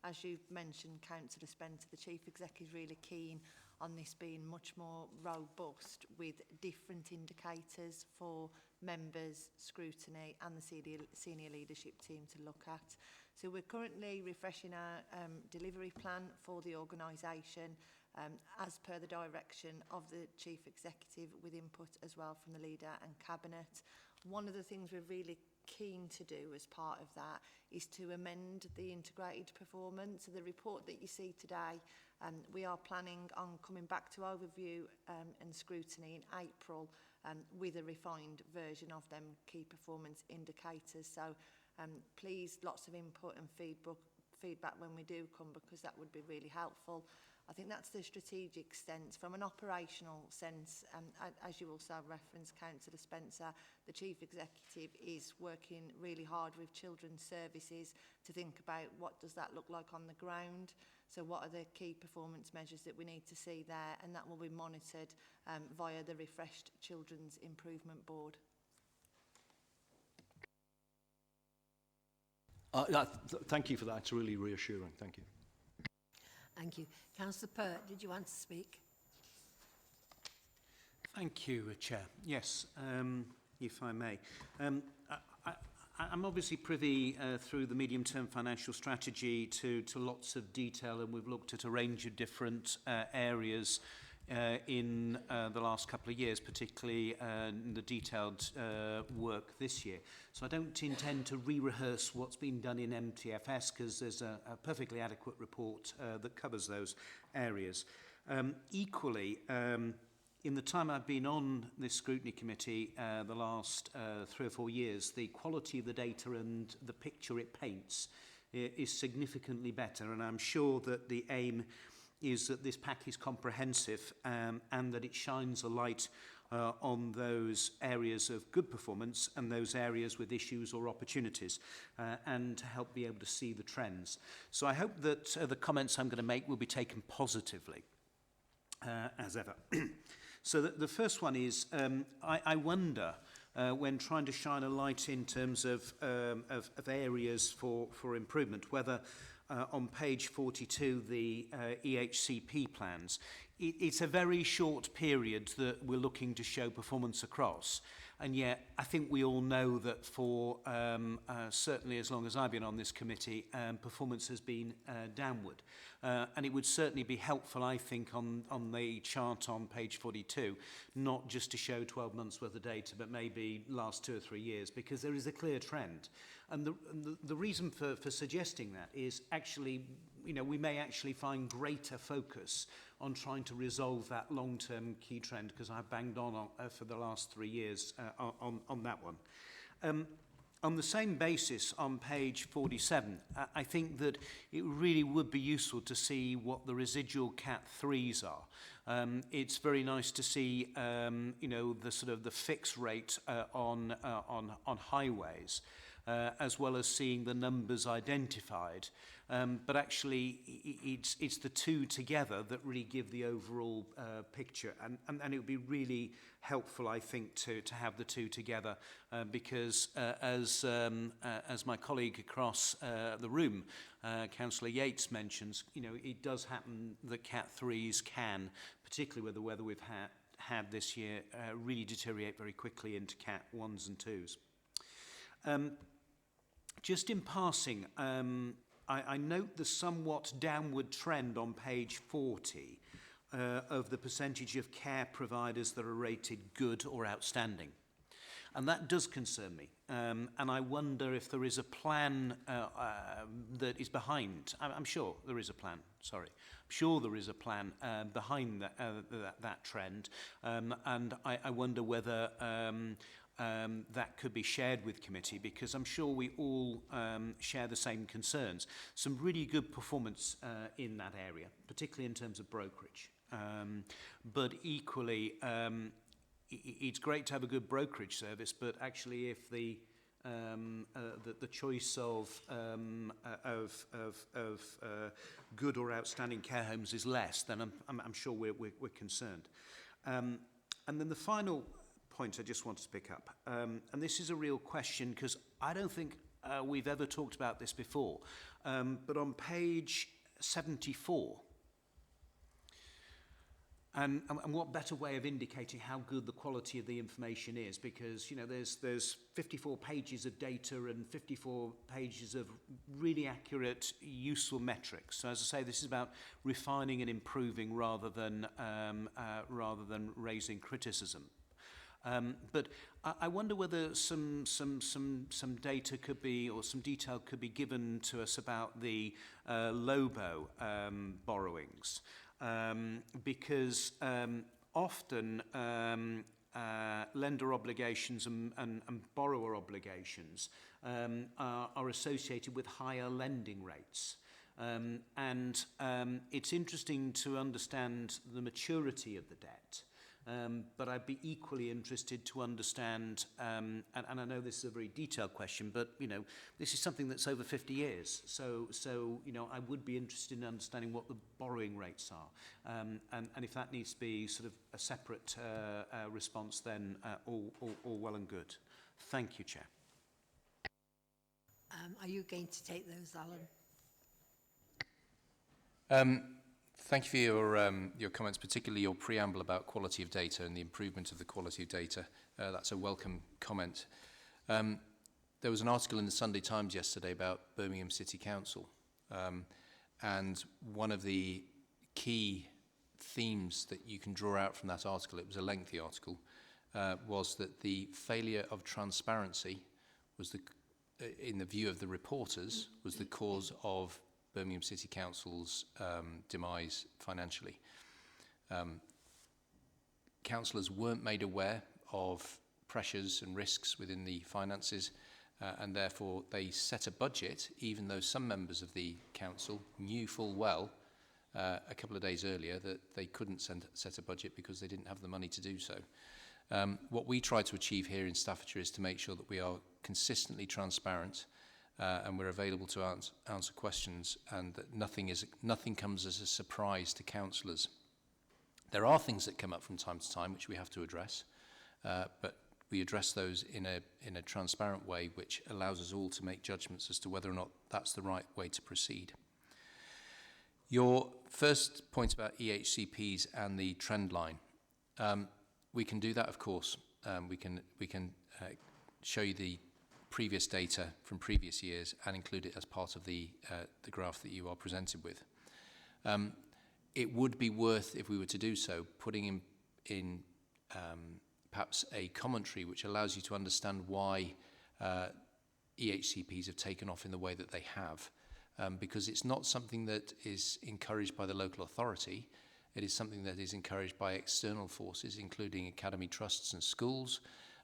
as you mentioned, Councillor Spencer, the Chief Exec is really keen on this being much more robust with different indicators for members, scrutiny and the senior leadership team to look at. So we're currently refreshing our delivery plan for the organisation as per the direction of the Chief Executive, with input as well from the Leader and Cabinet. One of the things we're really keen to do as part of that is to amend the integrated performance. So the report that you see today, we are planning on coming back to overview and scrutiny in April with a refined version of them key performance indicators. So please, lots of input and feedback when we do come, because that would be really helpful. I think that's the strategic sense. From an operational sense, as you also referenced, Councillor Spencer, the Chief Executive is working really hard with Children's Services to think about what does that look like on the ground. So what are the key performance measures that we need to see there, and that will be monitored via the refreshed Children's Improvement Board. Thank you for that. It's really reassuring. Thank you. Thank you. Councillor Pert, did you want to speak? Thank you, Chair. Yes, if I may. I'm obviously privy through the medium-term financial strategy to lots of detail, and we've looked at a range of different areas in the last couple of years, particularly the detailed work this year. So I don't intend to re-rehearse what's been done in MTFS, because there's a perfectly adequate report that covers those areas. Equally, in the time I've been on this scrutiny committee, the last 3 or 4 years, the quality of the data and the picture it paints is significantly better, and I'm sure that the aim is that this pack is comprehensive and that it shines a light on those areas of good performance and those areas with issues or opportunities, and to help be able to see the trends. So I hope that the comments I'm going to make will be taken positively, as ever. So the first one is, I wonder, when trying to shine a light in terms of areas for improvement, whether on page 42, the EHCP plans, it's a very short period that we're looking to show performance across. And yet, I think we all know that for certainly as long as I've been on this committee, performance has been downward. And it would certainly be helpful, I think, on the chart on page 42, not just to show 12 months worth of data, but maybe last 2 or 3 years, because there is a clear trend. And the reason for suggesting that is actually, you know, we may actually find greater focus on trying to resolve that long-term key trend, because I've banged on for the last 3 years on that one. On the same basis, on page 47, I think that it really would be useful to see what the residual Cat 3s are. It's very nice to see, you know, the sort of the fixed rate on highways, as well as seeing the numbers identified. But actually, it's the two together that really give the overall picture. And it would be really helpful, I think, to have the two together, because as my colleague across the room, Councillor Yates, mentions, you know, it does happen that Cat 3s can, particularly with the weather we've had this year, really deteriorate very quickly into Cat 1s and 2s. Just in passing, I note the somewhat downward trend on page 40 of the percentage of care providers that are rated good or outstanding. And that does concern me. And I wonder if there is a plan that is behind. I'm sure there is a plan, sorry. I'm sure there is a plan behind that trend. And I wonder whether that could be shared with committee, because I'm sure we all share the same concerns. Some really good performance in that area, particularly in terms of brokerage. But equally, it's great to have a good brokerage service, but actually if the choice of good or outstanding care homes is less, then I'm sure we're concerned. And then the final point I just wanted to pick up, and this is a real question, because I don't think we've ever talked about this before, but on page 74, and what better way of indicating how good the quality of the information is, because, you know, there's 54 pages of data and 54 pages of really accurate, useful metrics. So as I say, this is about refining and improving rather than raising criticism. But I wonder whether some data could be, or some detail could be given to us about the LOBO borrowings, because often lender obligations and borrower obligations are associated with higher lending rates. And it's interesting to understand the maturity of the debt. But I'd be equally interested to understand, and I know this is a very detailed question, but, you know, this is something that's over 50 years. So you know, I would be interested in understanding what the borrowing rates are. And if that needs to be sort of a separate response, then all well and good. Thank you, Chair. Are you going to take those, Alan? Thank you for your comments, particularly your preamble about quality of data and the improvement of the quality of data. That's a welcome comment. There was an article in the Sunday Times yesterday about Birmingham City Council. And one of the key themes that you can draw out from that article, it was a lengthy article, was that the failure of transparency was in the view of the reporters, was the cause of Birmingham City Council's demise financially. Councillors weren't made aware of pressures and risks within the finances, and therefore they set a budget, even though some members of the council knew full well a couple of days earlier that they couldn't set a budget because they didn't have the money to do so. What we try to achieve here in Staffordshire is to make sure that we are consistently transparent, and we're available to answer questions, and that nothing comes as a surprise to councillors. There are things that come up from time to time which we have to address, but we address those in a transparent way, which allows us all to make judgments as to whether or not that's the right way to proceed. Your first point about EHCPs and the trend line, we can do that, of course. we can show you the previous data from previous years and include it as part of the graph that you are presented with. It would be worth, if we were to do so, putting in perhaps a commentary which allows you to understand why EHCPs have taken off in the way that they have, because it's not something that is encouraged by the local authority. It is something that is encouraged by external forces, including academy trusts and schools,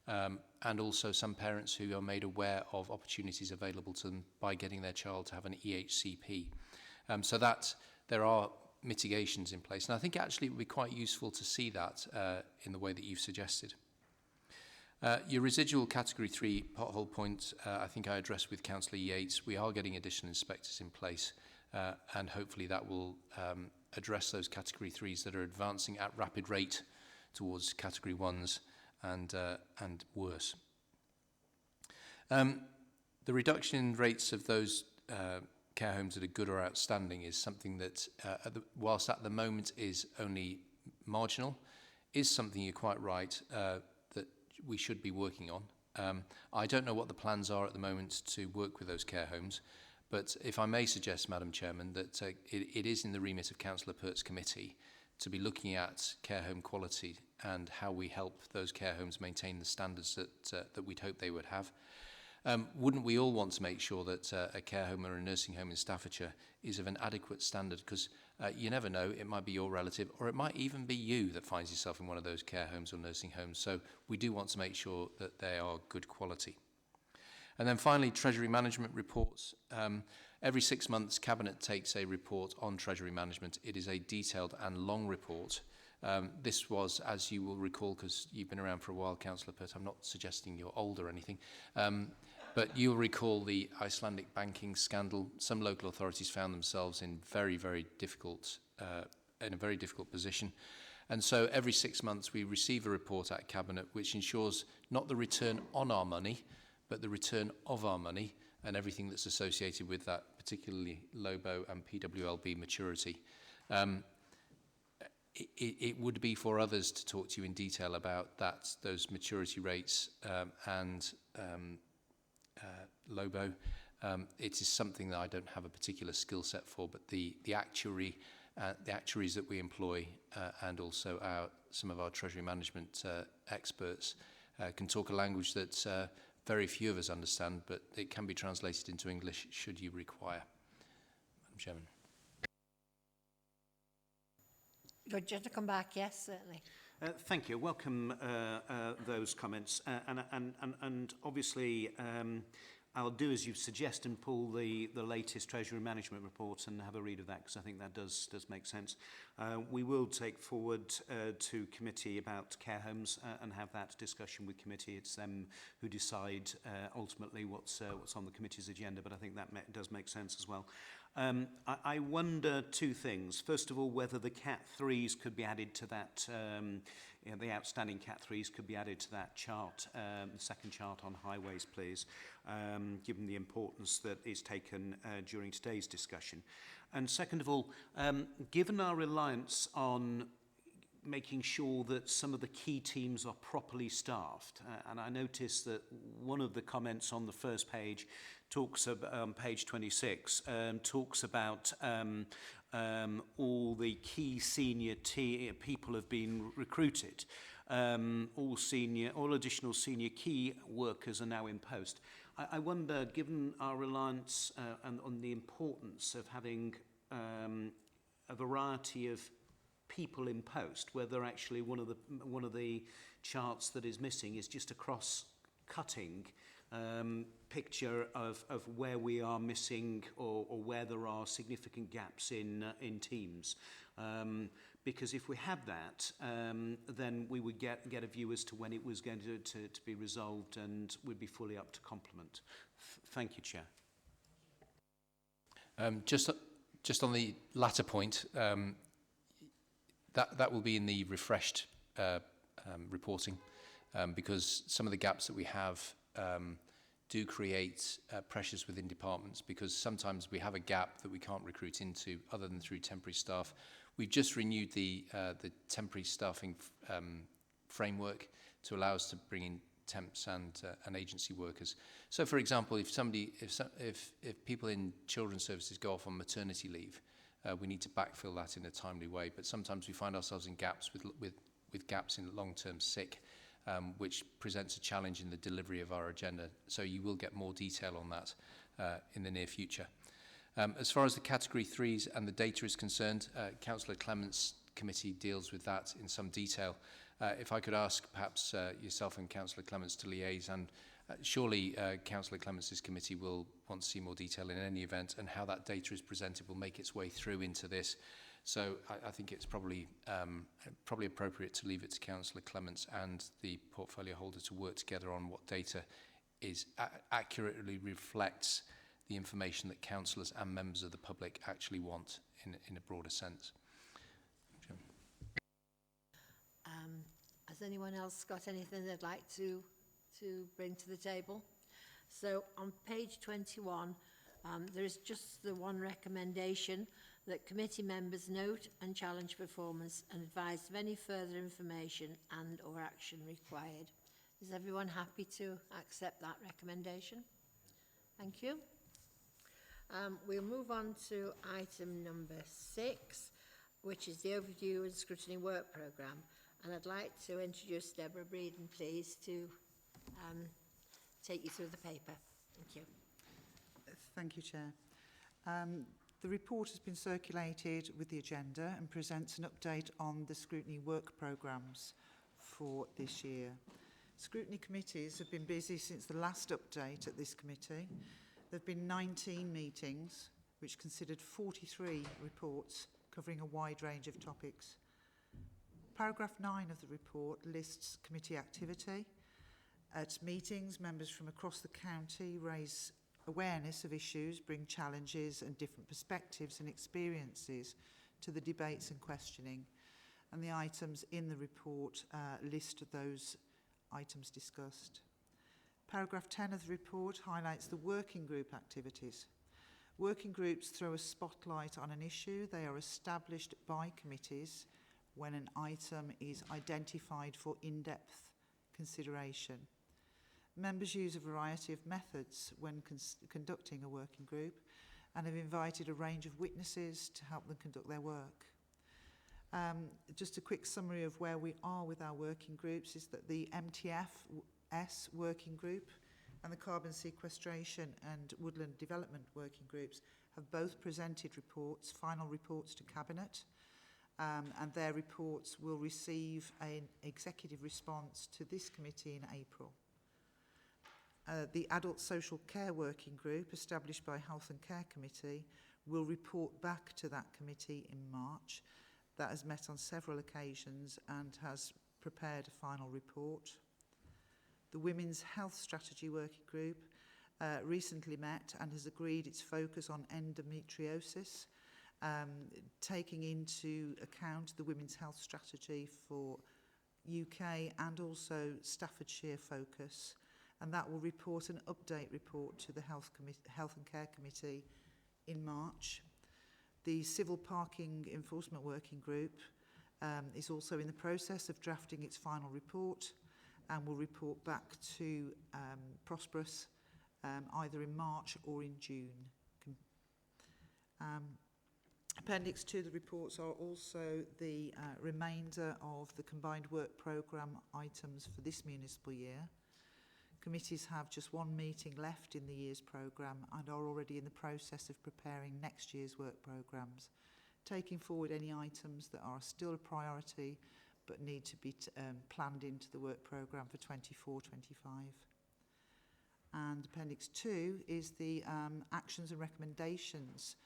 and also some parents who are made aware of opportunities available to them by getting their child to have an EHCP. So that there are mitigations in place. And I think actually it would be quite useful to see that in the way that you've suggested. Your residual Category 3 pothole point, I think I addressed with Councillor Yates. We are getting additional inspectors in place, and hopefully that will address those Category 3s that are advancing at rapid rate towards Category 1s and worse. The reduction in rates of those care homes that are good or outstanding is something that, whilst at the moment is only marginal, is something you're quite right that we should be working on. I don't know what the plans are at the moment to work with those care homes, but if I may suggest, Madam Chairman, that it is in the remit of Councillor Pert's committee to be looking at care home quality and how we help those care homes maintain the standards that we'd hope they would have. Wouldn't we all want to make sure that a care home or a nursing home in Staffordshire is of an adequate standard? Because you never know, it might be your relative, or it might even be you that finds yourself in one of those care homes or nursing homes. So we do want to make sure that they are good quality. And then finally, Treasury Management reports. Every 6 months, Cabinet takes a report on Treasury Management. It is a detailed and long report. This was, as you will recall, because you've been around for a while, Councillor Pert, I'm not suggesting you're old or anything, but you'll recall the Icelandic banking scandal. Some local authorities found themselves in a very difficult position. And so every 6 months we receive a report at Cabinet which ensures not the return on our money, but the return of our money and everything that's associated with that, particularly LOBO and PWLB maturity. It would be for others to talk to you in detail about those maturity rates and LOBO. It is something that I don't have a particular skill set for, but the actuaries that we employ and also some of our treasury management experts can talk a language that very few of us understand, but it can be translated into English should you require. Madam Chairman. Roger, to come back, yes, certainly. Thank you. Welcome those comments. And obviously, I'll do as you suggest and pull the latest Treasury Management report and have a read of that, because I think that does make sense. We will take forward to committee about care homes and have that discussion with committee. It's them who decide ultimately what's on the committee's agenda, but I think that does make sense as well. I wonder two things. First of all, whether the Cat 3s could be added to that, the outstanding Cat 3s could be added to that chart, the second chart on highways, please, given the importance that is taken during today's discussion. And second of all, given our reliance on making sure that some of the key teams are properly staffed, and I noticed that one of the comments on the first page talks about, page 26, talks about all the key senior people have been recruited. All additional senior key workers are now in post. I wonder, given our reliance on the importance of having a variety of people in post, whether actually one of the charts that is missing is just a cross-cutting picture of where we are missing or where there are significant gaps in teams. Because if we had that, then we would get a view as to when it was going to be resolved, and we'd be fully up to complement. Thank you, Chair. Just on the latter point, that will be in the refreshed reporting, because some of the gaps that we have do create pressures within departments, because sometimes we have a gap that we can't recruit into other than through temporary staff. We've just renewed the temporary staffing framework to allow us to bring in temps and agency workers. So, for example, if people in children's services go off on maternity leave, we need to backfill that in a timely way. But sometimes we find ourselves in gaps with gaps in long-term sick, which presents a challenge in the delivery of our agenda. So you will get more detail on that in the near future. As far as the category 3s and the data is concerned, Councillor Clement's committee deals with that in some detail. If I could ask perhaps yourself and Councillor Clements to liaise, and surely Councillor Clements' committee will want to see more detail in any event, and how that data is presented will make its way through into this. So I think it's probably appropriate to leave it to Councillor Clements and the portfolio holder to work together on what data is accurately reflects the information that councillors and members of the public actually want in a broader sense. Has anyone else got anything they'd like to bring to the table? So on page 21, there is just the one recommendation that committee members note and challenge performance and advise of any further information and or action required. Is everyone happy to accept that recommendation? Thank you. We'll move on to item number 6, which is the Overdue and Scrutiny Work Programme. And I'd like to introduce Deborah Breeden, please, to take you through the paper. Thank you. Thank you, Chair. The report has been circulated with the agenda and presents an update on the Scrutiny work programmes for this year. Scrutiny committees have been busy since the last update at this committee. There have been 19 meetings, which considered 43 reports covering a wide range of topics. Paragraph 9 of the report lists committee activity. At meetings, members from across the county raise awareness of issues, bring challenges and different perspectives and experiences to the debates and questioning. And the items in the report list those items discussed. Paragraph 10 of the report highlights the working group activities. Working groups throw a spotlight on an issue. They are established by committees when an item is identified for in-depth consideration. Members use a variety of methods when conducting a working group and have invited a range of witnesses to help them conduct their work. Just a quick summary of where we are with our working groups is that the MTFS working group and the Carbon Sequestration and Woodland Development working groups have both presented reports, final reports to Cabinet, and their reports will receive an executive response to this committee in April. The Adult Social Care Working Group, established by Health and Care Committee, will report back to that committee in March. That has met on several occasions and has prepared a final report. The Women's Health Strategy Working Group recently met and has agreed its focus on endometriosis, taking into account the Women's Health Strategy for UK and also Staffordshire focus. And that will report an update report to the Health and Care Committee in March. The Civil Parking Enforcement Working Group is also in the process of drafting its final report and will report back to Prosperous either in March or in June. Appendix to the reports are also the remainder of the combined work programme items for this municipal year. Committees have just one meeting left in the year's programme and are already in the process of preparing next year's work programmes, taking forward any items that are still a priority but need to be planned into the work programme for 24-25. And Appendix 2 is the actions and recommendations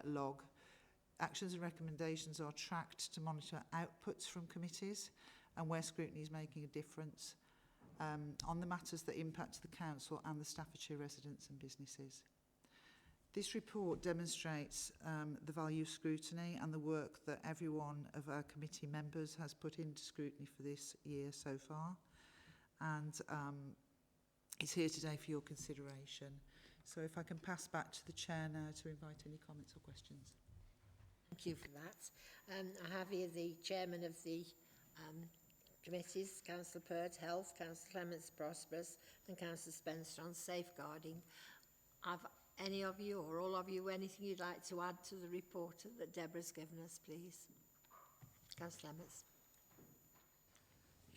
log. Actions and recommendations are tracked to monitor outputs from committees and where scrutiny is making a difference on the matters that impact the Council and the Staffordshire residents and businesses. This report demonstrates the value of scrutiny and the work that every one of our committee members has put into scrutiny for this year so far, and it's here today for your consideration. So if I can pass back to the Chair now to invite any comments or questions. Thank you for that. I have here the Chairman of the committees, Councillor Pert, Health, Councillor Clements, Prosperous, and Councillor Spencer on safeguarding. Have any of you or all of you anything you'd like to add to the report that Deborah's given us, please? Councillor Clements.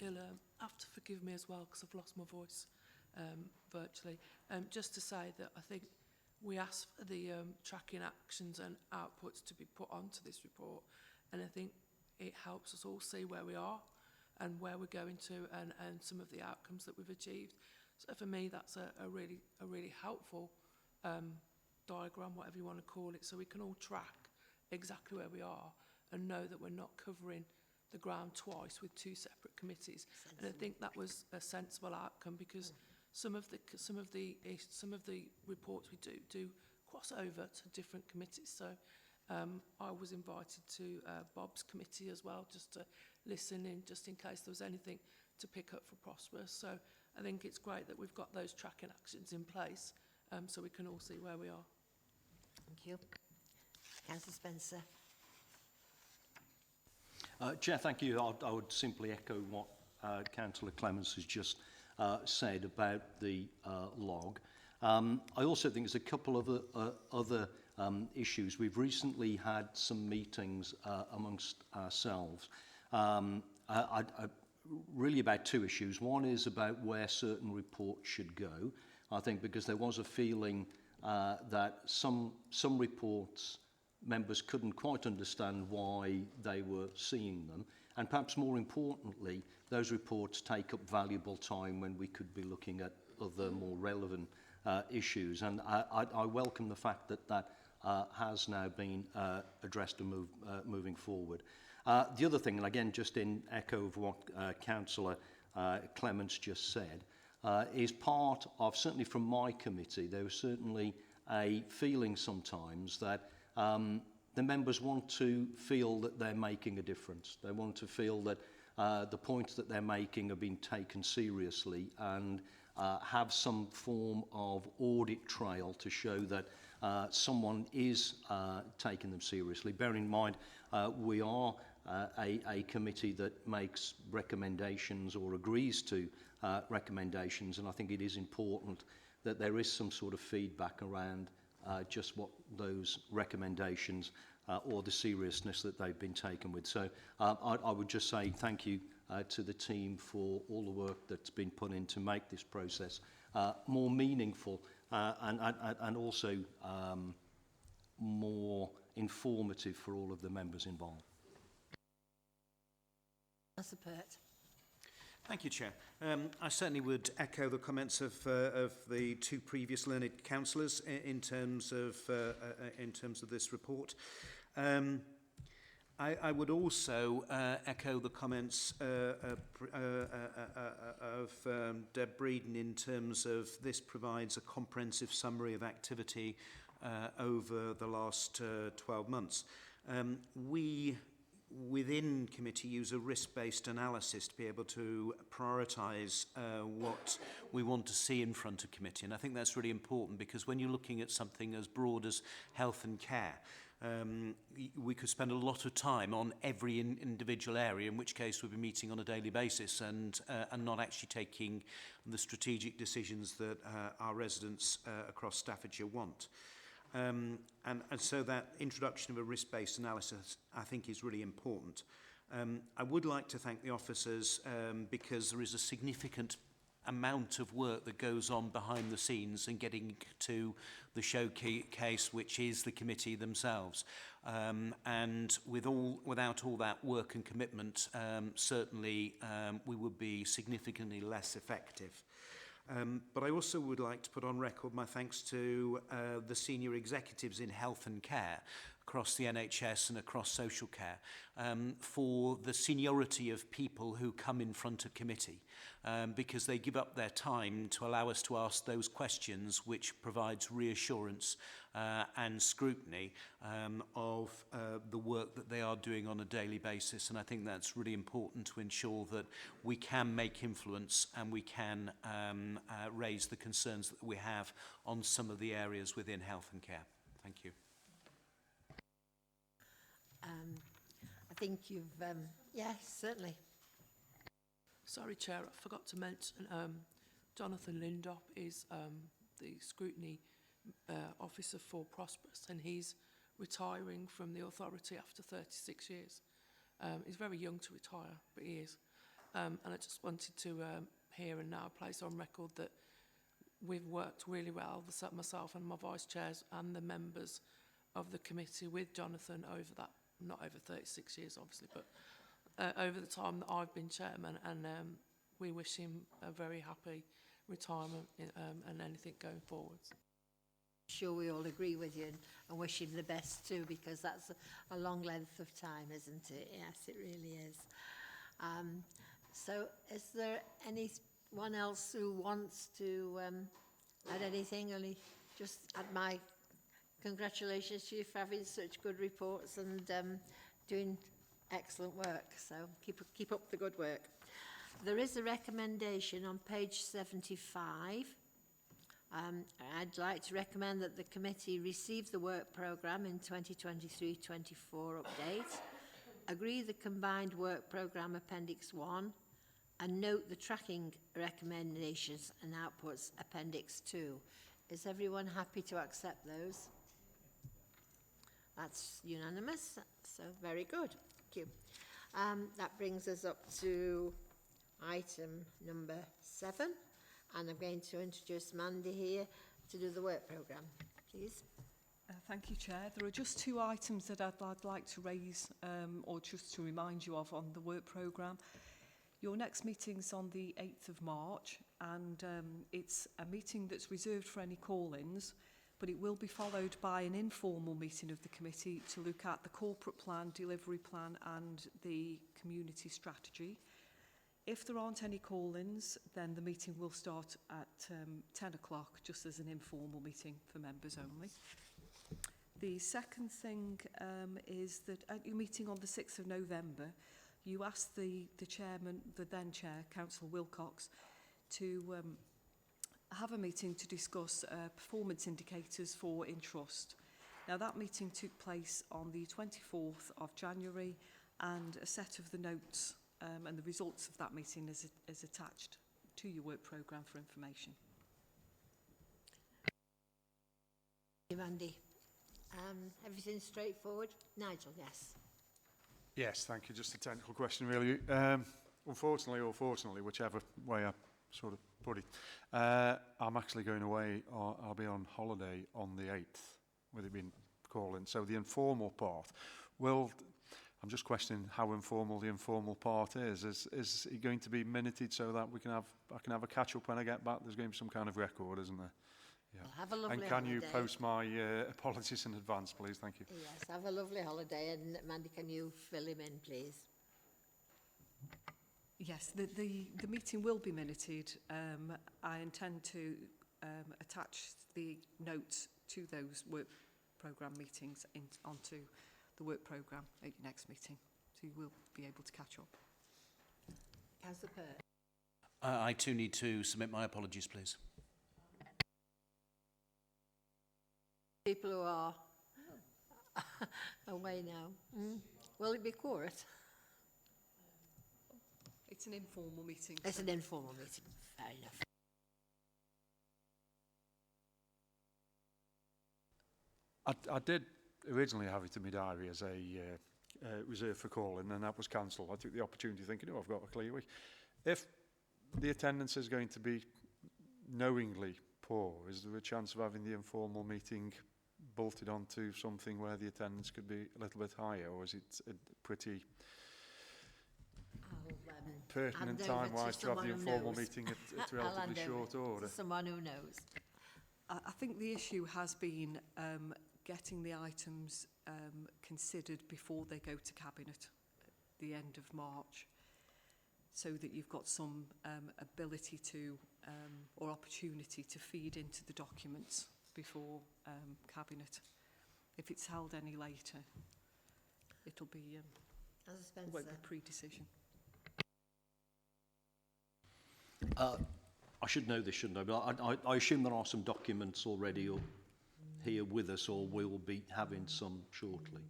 You'll have to forgive me as well because I've lost my voice virtually. Just to say that I think we asked for the tracking actions and outputs to be put onto this report, and I think it helps us all see where we are and where we're going to, and some of the outcomes that we've achieved. So for me, that's a really helpful diagram, whatever you want to call it, so we can all track exactly where we are and know that we're not covering the ground twice with two separate committees. And I think that was a sensible outcome, because some of the reports we do cross over to different committees. So I was invited to Bob's committee as well, just to listen in, just in case there was anything to pick up for Prosperous. So I think it's great that we've got those tracking actions in place, so we can all see where we are. Thank you. Councillor Spencer. Chair, thank you. I would simply echo what Councillor Clements has just said about the log. I also think there's a couple of other issues. We've recently had some meetings amongst ourselves. Really about two issues. One is about where certain reports should go. I think because there was a feeling that some reports members couldn't quite understand why they were seeing them, and perhaps more importantly, those reports take up valuable time when we could be looking at other more relevant issues. And I welcome the fact that that has now been addressed and moving forward. The other thing, and again just in echo of what Councillor Clements just said, is part of, certainly from my committee, there was certainly a feeling sometimes that the members want to feel that they're making a difference. They want to feel that the points that they're making are being taken seriously, and have some form of audit trail to show that someone is taking them seriously. Bear in mind, we are a committee that makes recommendations or agrees to recommendations, and I think it is important that there is some sort of feedback around just what those recommendations or the seriousness that they've been taken with. So I would just say thank you to the team for all the work that's been put in to make this process more meaningful and also more informative for all of the members involved. Councillor Pert. Thank you, Chair. I certainly would echo the comments of the two previous learned councillors in terms of this report. I would also echo the comments of Deb Breeden in terms of this provides a comprehensive summary of activity over the last 12 months. We within committee use a risk-based analysis to be able to prioritise what we want to see in front of committee, and I think that's really important, because when you're looking at something as broad as health and care, we could spend a lot of time on every individual area, in which case we'll be meeting on a daily basis and not actually taking the strategic decisions that our residents across Staffordshire want. And so that introduction of a risk-based analysis, I think, is really important. I would like to thank the officers because there is a significant amount of work that goes on behind the scenes in getting to the showcase, which is the committee themselves. And without all that work and commitment, certainly we would be significantly less effective. But I also would like to put on record my thanks to the senior executives in health and care across the NHS and across social care for the seniority of people who come in front of committee, because they give up their time to allow us to ask those questions, which provides reassurance and scrutiny of the work that they are doing on a daily basis. And I think that's really important to ensure that we can make influence and we can raise the concerns that we have on some of the areas within health and care. Thank you. I think you've, yes, certainly. Sorry, Chair, I forgot to mention Jonathan Lindop is the Scrutiny Officer for Prosperous, and he's retiring from the authority after 36 years. He's very young to retire, but he is. And I just wanted to here and now place on record that we've worked really well, myself and my vice chairs and the members of the committee with Jonathan over that, not over 36 years obviously, but over the time that I've been chairman, and we wish him a very happy retirement and anything going forwards. Sure we all agree with you and wish him the best too, because that's a long length of time, isn't it? Yes, it really is. So is there anyone else who wants to add anything? Only just add my congratulations to you for having such good reports and doing excellent work. So keep up the good work. There is a recommendation on page 75. I'd like to recommend that the committee receive the work programme in 2023-24 update, agree the combined work programme Appendix 1, and note the tracking recommendations and outputs Appendix 2. Is everyone happy to accept those? That's unanimous, so very good. Thank you. That brings us up to item number 7. And I'm going to introduce Mandy here to do the work programme, please. Thank you, Chair. There are just 2 items that I'd like to raise or just to remind you of on the work programme. Your next meeting's on the 8th of March, and it's a meeting that's reserved for any call-ins, but it will be followed by an informal meeting of the committee to look at the corporate plan, delivery plan and the community strategy. If there aren't any call-ins, then the meeting will start at 10 o'clock, just as an informal meeting for members only. The second thing is that at your meeting on the 6th of November, you asked the chairman, the then chair, Councillor Wilcox, to have a meeting to discuss performance indicators for Intrust. Now, that meeting took place on the 24th of January, and a set of the notes and the results of that meeting is attached to your work programme for information. Thank you, Mandy. Everything straightforward? Nigel, yes. Yes, thank you. Just a technical question, really. Unfortunately or fortunately, whichever way I sort of put it, I'm actually going away, or I'll be on holiday on the 8th, with it being call-in. So the informal part, I'm just questioning how informal the informal part is. Is it going to be minuted so that I can have a catch-up when I get back? There's going to be some kind of record, isn't there? Yeah. Well, have a lovely and can holiday. you post my apologies in advance, please? Thank you. Yes, have a lovely holiday, and Mandy, can you fill him in, please? Yes, the meeting will be minuted. I intend to attach the notes to those work programme meetings onto the work programme at your next meeting, so you will be able to catch up. Councillor Pert. I too need to submit my apologies, please. People who are away now. Will it be quorate? It's an informal meeting. It's an informal meeting. Fair enough. I did originally have it in my diary as a reserve for calling, and that was cancelled. I took the opportunity thinking, I've got a clear week. If the attendance is going to be knowingly poor, is there a chance of having the informal meeting bolted onto something where the attendance could be a little bit higher, or is it a pretty pertinent time-wise to have the informal meeting at relatively short order? Someone who knows. I think the issue has been getting the items considered before they go to Cabinet at the end of March, so that you've got some ability to or opportunity to feed into the documents before Cabinet. If it's held any later, it'll be won't be pre-decision. I should know this, shouldn't I? But I assume there are some documents already here with us, or we'll be having some shortly.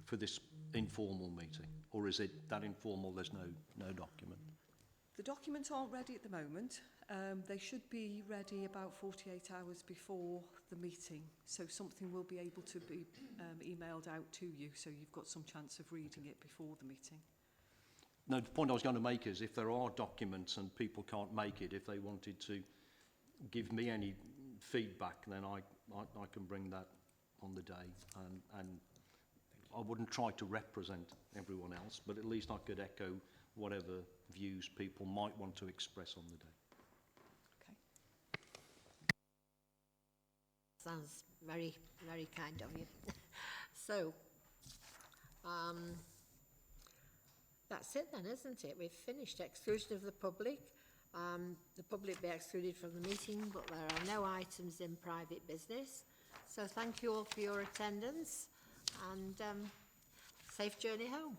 For this informal meeting? Or is it that informal, there's no document? The documents aren't ready at the moment. They should be ready about 48 hours before the meeting, so something will be able to be emailed out to you, so you've got some chance of reading it before the meeting. No, the point I was going to make is if there are documents and people can't make it, if they wanted to give me any feedback, then I can bring that on the day, and I wouldn't try to represent everyone else, but at least I could echo whatever views people might want to express on the day. Okay. Sounds very, very kind of you. So, that's it then, isn't it? We've finished exclusion of the public. The public be excluded from the meeting, but there are no items in private business. So thank you all for your attendance, and safe journey home.